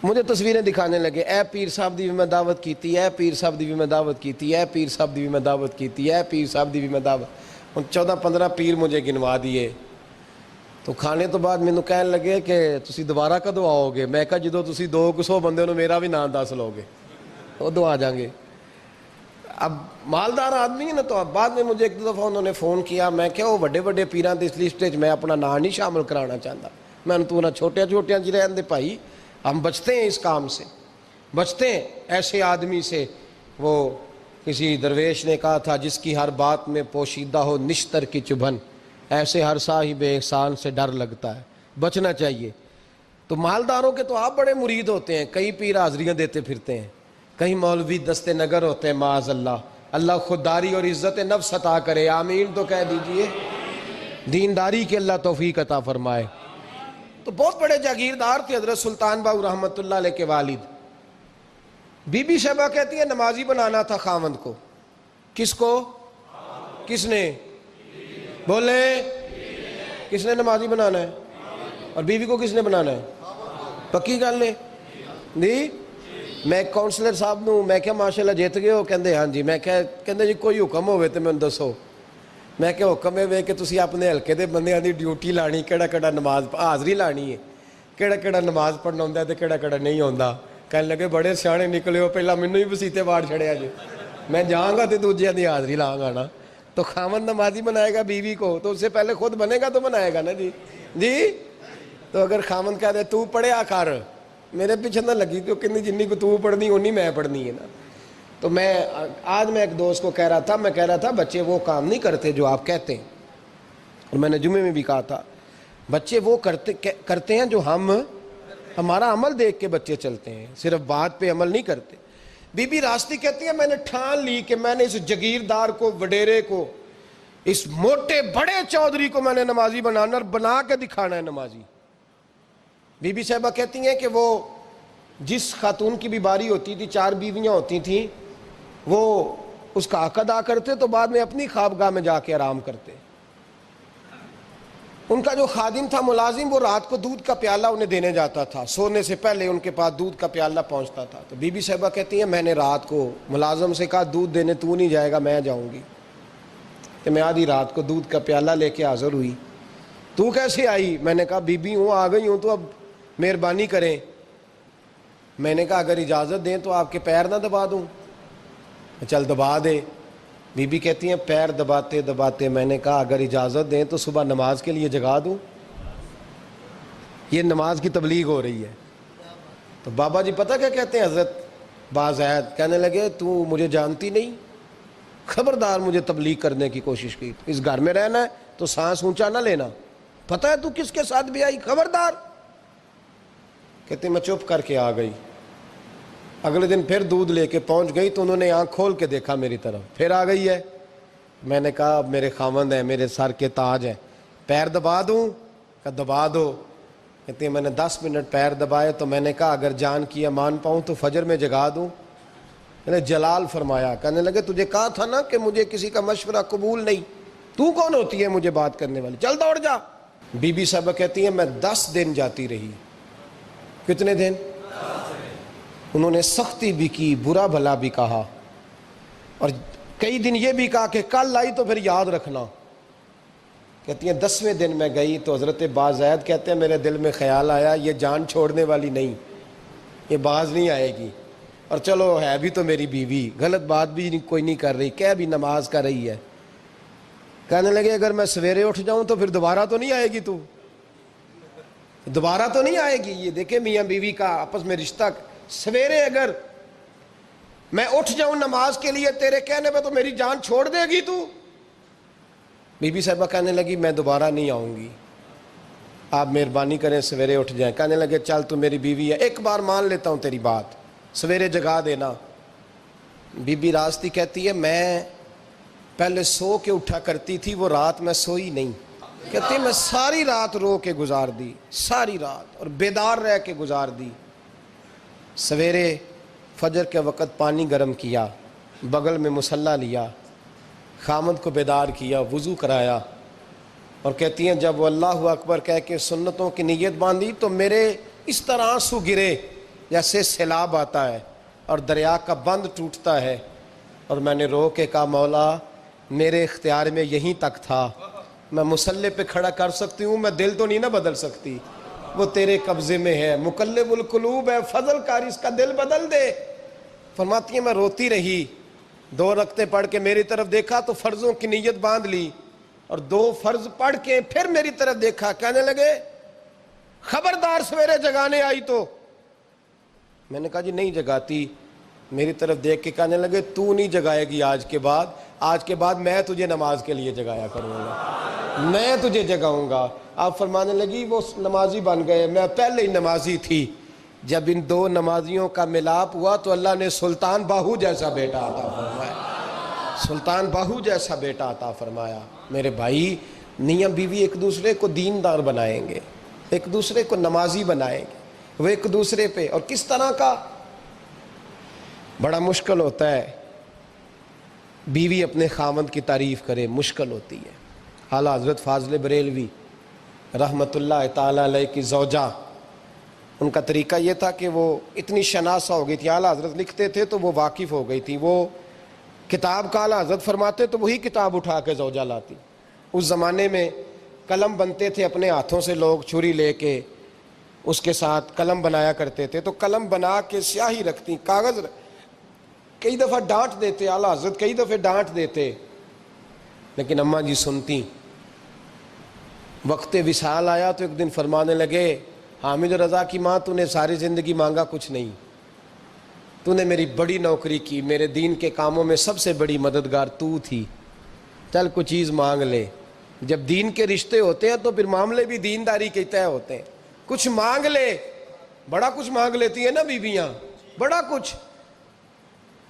مجھے تصویریں دکھانے لگے، اے پیر صاحب دی بھی میں دعوت کیتی، اے پیر صاحب دی بھی میں دعوت کیتی، اے پیر صاحب دی بھی میں دعوت کیتی، اے پیر صاحب دی بھی میں دعوت، 14-15 پیر مجھے گنوا دیے۔ تو کھانے تو بعد مینوں کہنے لگے کہ تسی دوبارہ کدو آؤ گے؟ میں کہا جدو تسی 200 بندے نو میرا بھی نام دس لو گے ادو آ جائیں گے۔ اب مالدار آدمی ہے نا، تو اب بعد میں مجھے ایک دو دفعہ انہوں نے فون کیا، میں کہا وہ بڑے بڑے پیران دی اس لسٹ میں اپنا نام نہیں شامل کرانا چاہتا، میں نے تو نہ چھوٹیاں جی رہن دے بھائی، ہم بچتے ہیں اس کام سے، بچتے ہیں ایسے آدمی سے۔ وہ کسی درویش نے کہا تھا جس کی ہر بات میں پوشیدہ ہو نشتر کی چبھن، ایسے ہر صاحب احسان سے ڈر لگتا ہے، بچنا چاہیے۔ تو مالداروں کے تو آپ بڑے مرید ہوتے ہیں، کئی پیر حاضریاں دیتے پھرتے ہیں، کئی مولوی دستے نگر ہوتے ہیں، معاذ اللہ، اللہ خودداری اور عزت نفس عطا کرے، آمین تو کہہ دیجئے، دینداری کے اللہ توفیق عطا فرمائے۔ تو بہت بڑے جاگیردار تھے حضرت سلطان باہو رحمۃ اللہ علیہ کے والد۔ بی بی صاحبہ کہتی ہے نمازی بنانا تھا خاوند کو، کس کو؟ کس نے بولے؟ کس نے نمازی بنانا ہے؟ اور بیوی کو کس نے بنانا ہے؟ پکی گل ہے جی۔ میں ایک کونسلر صاحب نوں میں کہا ماشاءاللہ جیت گئے ہو؟ کہندے ہاں جی۔ میں کہندے جی کوئی حکم ہوئے تو میں دسو۔ میں کہ حکم ہے کہ تسی اپنے ہلکے دے بندیاں دی ڈیوٹی لانی، کیڑا نماز حاضری لانی ہے، کیڑا نماز پڑھنا ہوندا ہے تے کیڑا نہیں ہوندا۔ کہنے لگے بڑے سیانے نکلے ہو، پہلا مینوں ہی وسیتے واڑ چھڑیا جی، میں جاؤں گا تے دوجیاں دی حاضری لاں گا نا۔ تو خاوند نمازی بنائے گا بیوی کو تو اس سے پہلے خود بنے گا تو بنائے گا نا جی۔ تو اگر خاوند کہہ دے تو پڑھیا کر، میرے پیچھے نہ لگی تو کتنی جنی کو تو پڑھنی اونی میں پڑھنی ہے نا۔ تو آج میں ایک دوست کو کہہ رہا تھا بچے وہ کام نہیں کرتے جو آپ کہتے ہیں، اور میں نے جمعے میں بھی کہا تھا بچے وہ کرتے ہیں جو ہمارا عمل دیکھ کے بچے چلتے ہیں، صرف بات پہ عمل نہیں کرتے۔ بی بی راستی کہتی ہے میں نے ٹھان لی کہ میں نے اس جگیردار کو، وڈیرے کو، اس موٹے بڑے چودھری کو میں نے نمازی بنانا اور بنا کے دکھانا ہے نمازی۔ بی بی صاحبہ کہتی ہیں کہ وہ جس خاتون کی بھی باری ہوتی تھی، 4 بیویاں ہوتی تھیں، وہ اس کا حق ادا کرتے تو بعد میں اپنی خوابگاہ میں جا کے آرام کرتے۔ ان کا جو خادم تھا ملازم، وہ رات کو دودھ کا پیالہ انہیں دینے جاتا تھا، سونے سے پہلے ان کے پاس دودھ کا پیالہ پہنچتا تھا۔ تو بی بی صاحبہ کہتی ہیں میں نے رات کو ملازم سے کہا دودھ دینے تو نہیں جائے گا، میں جاؤں گی۔ کہ میں آدھی رات کو دودھ کا پیالہ لے کے حاضر ہوئی۔ تو کیسے آئی؟ میں نے کہا بی بی ہوں، آ گئی ہوں، تو اب مہربانی کریں۔ میں نے کہا اگر اجازت دیں تو آپ کے پیر نہ دبا دوں؟ چل دبا دے۔ بی بی کہتی ہیں پیر دباتے دباتے میں نے کہا اگر اجازت دیں تو صبح نماز کے لیے جگا دوں؟ یہ نماز کی تبلیغ ہو رہی ہے۔ تو بابا جی پتہ کیا کہتے ہیں حضرت بازید؟ کہنے لگے تو مجھے جانتی نہیں، خبردار مجھے تبلیغ کرنے کی کوشش کی، اس گھر میں رہنا ہے تو سانس اونچا نہ لینا، پتہ ہے تو کس کے ساتھ بھی آئی، خبردار۔ کہتے میں چپ کر کے آ گئی۔ اگلے دن پھر دودھ لے کے پہنچ گئی تو انہوں نے آنکھ کھول کے دیکھا میری طرف، پھر آ گئی ہے۔ میں نے کہا اب میرے خاوند ہیں، میرے سر کے تاج ہیں، پیر دبا دوں؟ کہ دبا دو۔ کہتے ہیں میں نے 10 منٹ پیر دبائے تو میں نے کہا اگر جان کی امان پاؤں تو فجر میں جگا دوں؟ میں نے جلال فرمایا۔ کہنے لگے تجھے کہا تھا نا کہ مجھے کسی کا مشورہ قبول نہیں، تو کون ہوتی ہے مجھے بات کرنے والی، چل دوڑ جا۔ بی بی صاحبہ کہتی ہیں میں 10 دن جاتی رہی۔ کتنے دن؟ انہوں نے سختی بھی کی، برا بھلا بھی کہا، اور کئی دن یہ بھی کہا کہ کل آئی تو پھر یاد رکھنا۔ کہتی ہیں 10ویں دن میں گئی تو حضرت بازید کہتے ہیں میرے دل میں خیال آیا یہ جان چھوڑنے والی نہیں، یہ باز نہیں آئے گی، اور چلو ہے بھی تو میری بیوی، غلط بات بھی کوئی نہیں کر رہی، کہہ بھی نماز کر رہی ہے۔ کہنے لگے اگر میں سویرے اٹھ جاؤں تو پھر دوبارہ تو نہیں آئے گی، تو دوبارہ تو نہیں آئے گی۔ یہ دیکھیں میاں بیوی کا آپس میں رشتہ، سویرے اگر میں اٹھ جاؤں نماز کے لیے تیرے کہنے پہ تو میری جان چھوڑ دے گی تو؟ بی بی صاحبہ کہنے لگی میں دوبارہ نہیں آؤں گی، آپ مہربانی کریں سویرے اٹھ جائیں۔ کہنے لگے چل تو میری بیوی ہے، ایک بار مان لیتا ہوں تیری بات، سویرے جگا دینا۔ بی بی راستی کہتی ہے میں پہلے سو کے اٹھا کرتی تھی، وہ رات میں سوئی نہیں۔ کہتی ہے میں ساری رات رو کے گزار دی، ساری رات، اور بیدار رہ کے گزار دی۔ سویرے فجر کے وقت پانی گرم کیا، بغل میں مصلی لیا، خامد کو بیدار کیا، وضو کرایا، اور کہتی ہیں جب وہ اللہ اکبر کہہ کے سنتوں کی نیت باندھی تو میرے اس طرح آنسو گرے جیسے سیلاب آتا ہے اور دریا کا بند ٹوٹتا ہے، اور میں نے رو کے کہا مولا میرے اختیار میں یہیں تک تھا، میں مصلی پہ کھڑا کر سکتی ہوں، میں دل تو نہیں نہ بدل سکتی، وہ تیرے قبضے میں ہے، مقلب القلوب ہے، فضل کار اس کا دل بدل دے۔ فرماتی ہیں میں روتی رہی، 2 رکعتیں پڑھ کے میری طرف دیکھا تو فرضوں کی نیت باندھ لی، اور 2 فرض پڑھ کے پھر میری طرف دیکھا، کہنے لگے خبردار سویرے جگانے آئی تو؟ میں نے کہا جی نہیں جگاتی۔ میری طرف دیکھ کے کہنے لگے تو نہیں جگائے گی آج کے بعد میں تجھے نماز کے لیے جگایا کروں گا، میں تجھے جگاؤں گا۔ آپ فرمانے لگی وہ نمازی بن گئے، میں پہلے ہی نمازی تھی۔ جب ان 2 نمازیوں کا ملاپ ہوا تو اللہ نے سلطان باہو جیسا بیٹا عطا فرمایا، سلطان باہو جیسا بیٹا عطا فرمایا۔ میرے بھائی میاں بیوی ایک دوسرے کو دیندار بنائیں گے، ایک دوسرے کو نمازی بنائیں گے، وہ ایک دوسرے پہ، اور کس طرح کا بڑا مشکل ہوتا ہے بیوی اپنے خاوند کی تعریف کرے، مشکل ہوتی ہے۔ اعلیٰ حضرت فاضل بریلوی رحمۃ اللہ تعالی علیہ کی زوجہ، ان کا طریقہ یہ تھا کہ وہ اتنی شناسہ ہو گئی تھی، اعلیٰ حضرت لکھتے تھے تو وہ واقف ہو گئی تھی، وہ کتاب کا اعلیٰ حضرت فرماتے تو وہی کتاب اٹھا کے زوجہ لاتی۔ اس زمانے میں قلم بنتے تھے اپنے ہاتھوں سے، لوگ چھری لے کے اس کے ساتھ قلم بنایا کرتے تھے، تو قلم بنا کے سیاہی رکھتی، کاغذ کئی دفعہ ڈانٹ دیتے، اعلیٰ حضرت کئی دفعہ ڈانٹ دیتے، لیکن اماں جی سنتی۔ وقت وصال آیا تو ایک دن فرمانے لگے حامد رضا کی ماں تو نے ساری زندگی مانگا کچھ نہیں، تو نے میری بڑی نوکری کی، میرے دین کے کاموں میں سب سے بڑی مددگار تو تھی، چل کچھ چیز مانگ لے۔ جب دین کے رشتے ہوتے ہیں تو پھر معاملے بھی دینداری کے طے ہوتے ہیں، کچھ مانگ لے۔ بڑا کچھ مانگ لیتی ہیں نا بیویاں، بڑا کچھ۔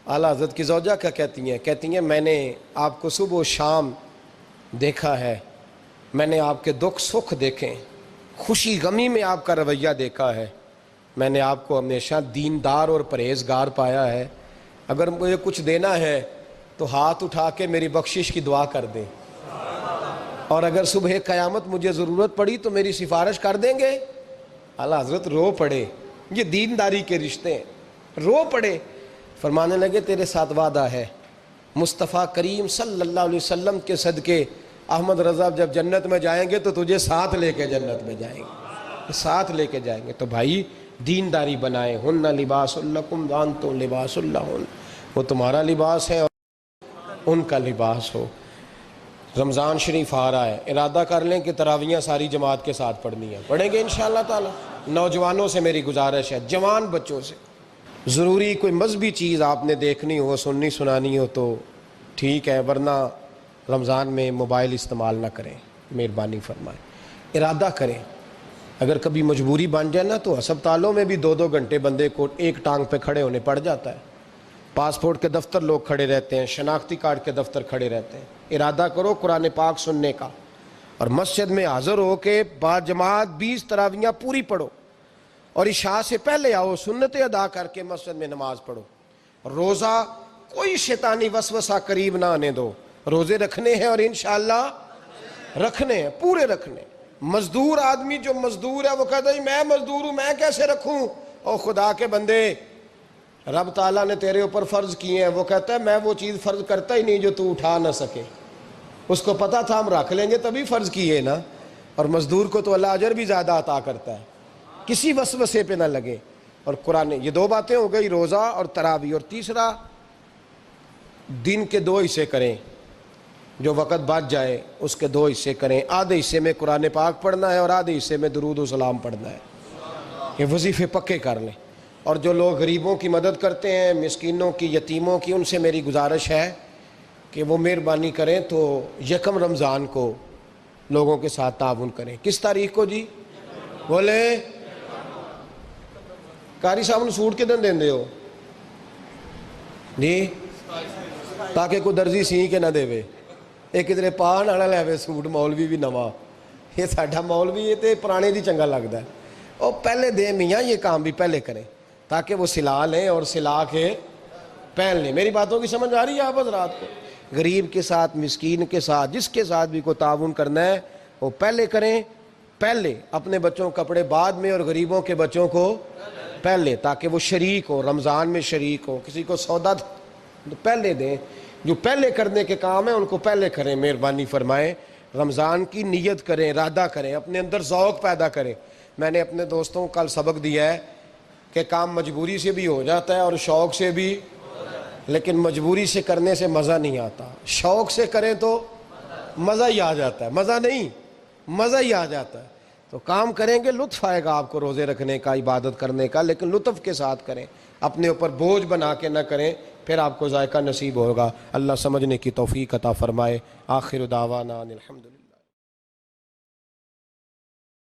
اعلیٰ حضرت کی زوجہ کیا کہتی ہیں؟ کہتی ہیں میں نے آپ کو صبح و شام دیکھا ہے، میں نے آپ کے دکھ سکھ دیکھے، خوشی غمی میں آپ کا رویہ دیکھا ہے، میں نے آپ کو ہمیشہ دیندار اور پرہیزگار پایا ہے۔ اگر مجھے کچھ دینا ہے تو ہاتھ اٹھا کے میری بخشش کی دعا کر دیں، اور اگر صبح قیامت مجھے ضرورت پڑی تو میری سفارش کر دیں گے۔ اعلیٰ حضرت رو پڑے، یہ دینداری کے رشتے ہیں، رو پڑے، فرمانے لگے تیرے ساتھ وعدہ ہے، مصطفیٰ کریم صلی اللہ علیہ وسلم کے صدقے احمد رضا جب جنت میں جائیں گے تو تجھے ساتھ لے کے جنت میں جائیں گے، ساتھ لے کے جائیں گے۔ تو بھائی دینداری بنائیں، ہن لباس لکم وانتم لباس لہن، وہ تمہارا لباس ہے اور ان کا لباس ہو۔ رمضان شریف آ رہا ہے، ارادہ کر لیں کہ تراویحیں ساری جماعت کے ساتھ پڑھنی ہے، پڑھیں گے انشاءاللہ تعالی۔ نوجوانوں سے میری گزارش ہے، جوان بچوں سے، ضروری کوئی مذہبی چیز آپ نے دیکھنی ہو، سننی سنانی ہو تو ٹھیک ہے، ورنہ رمضان میں موبائل استعمال نہ کریں، مہربانی فرمائیں، ارادہ کریں۔ اگر کبھی مجبوری بن جائے نا تو ہسپتالوں میں بھی 2-2 گھنٹے بندے کو ایک ٹانگ پہ کھڑے ہونے پڑ جاتا ہے، پاسپورٹ کے دفتر لوگ کھڑے رہتے ہیں، شناختی کارڈ کے دفتر کھڑے رہتے ہیں۔ ارادہ کرو قرآن پاک سننے کا، اور مسجد میں حاضر ہو کے با جماعت 20 تراویحیں پوری پڑھو، اور عشاء سے پہلے آؤ، سنتیں ادا کر کے مسجد میں نماز پڑھو۔ روزہ کوئی شیطانی وسوسہ قریب نہ آنے دو، روزے رکھنے ہیں اور انشاءاللہ رکھنے ہیں، پورے رکھنے۔ مزدور آدمی جو مزدور ہے وہ کہتا ہے میں مزدور ہوں، میں کیسے رکھوں؟ او خدا کے بندے، رب تعالیٰ نے تیرے اوپر فرض کیے ہیں، وہ کہتا ہے میں وہ چیز فرض کرتا ہی نہیں جو تو اٹھا نہ سکے، اس کو پتا تھا ہم رکھ لیں گے تبھی فرض کیے نا، اور مزدور کو تو اللہ اجر بھی زیادہ عطا کرتا ہے، کسی وسوسے پہ نہ لگے۔ اور قرآن، یہ 2 باتیں ہو گئی، روزہ اور تراویح۔ اور تیسرا، دن کے 2 حصے کریں، جو وقت بچ جائے اس کے 2 حصے کریں، آدھے حصے میں قرآن پاک پڑھنا ہے اور آدھے حصے میں درود و سلام پڑھنا ہے، یہ وظیفے پکے کر لیں۔ اور جو لوگ غریبوں کی مدد کرتے ہیں، مسکینوں کی، یتیموں کی، ان سے میری گزارش ہے کہ وہ مہربانی کریں تو 1 رمضان کو لوگوں کے ساتھ تعاون کریں۔ کس تاریخ کو جی؟ بولے قاری صاحب نے سوٹ کدن دین دے ہو جی، تاکہ کوئی درزی سی کے نہ دے وے، ایک ادھر پاہ نہ لے وے سوٹ، مولوی بھی نواں، یہ ساڈا مولوی یہ تے پرانے دی چنگا لگتا ہے، اور پہلے دے میاں یہ کام بھی پہلے کریں تاکہ وہ سلا لیں اور سلا کے پہن لیں۔ میری باتوں کی سمجھ آ رہی ہے آپ حضرات کو؟ غریب کے ساتھ، مسکین کے ساتھ، جس کے ساتھ بھی کوئی تعاون کرنا ہے وہ پہلے کریں، پہلے اپنے بچوں کو کپڑے بعد میں اور غریبوں کے بچوں کو پہلے، تاکہ وہ شریک ہو، رمضان میں شریک ہو۔ کسی کو سودا پہلے دیں، جو پہلے کرنے کے کام ہیں ان کو پہلے کریں، مہربانی فرمائیں۔ رمضان کی نیت کریں، ارادہ کریں، اپنے اندر ذوق پیدا کریں۔ میں نے اپنے دوستوں کو کل سبق دیا ہے کہ کام مجبوری سے بھی ہو جاتا ہے اور شوق سے بھی، لیکن مجبوری سے کرنے سے مزہ نہیں آتا، شوق سے کریں تو مزہ ہی آ جاتا ہے، مزہ نہیں، مزہ ہی آ جاتا ہے۔ تو کام کریں گے، لطف آئے گا آپ کو روزے رکھنے کا، عبادت کرنے کا، لیکن لطف کے ساتھ کریں، اپنے اوپر بوجھ بنا کے نہ کریں، پھر آپ کو ذائقہ نصیب ہوگا۔ اللہ سمجھنے کی توفیق عطا فرمائے۔ آخر دعوانا الحمدللہ۔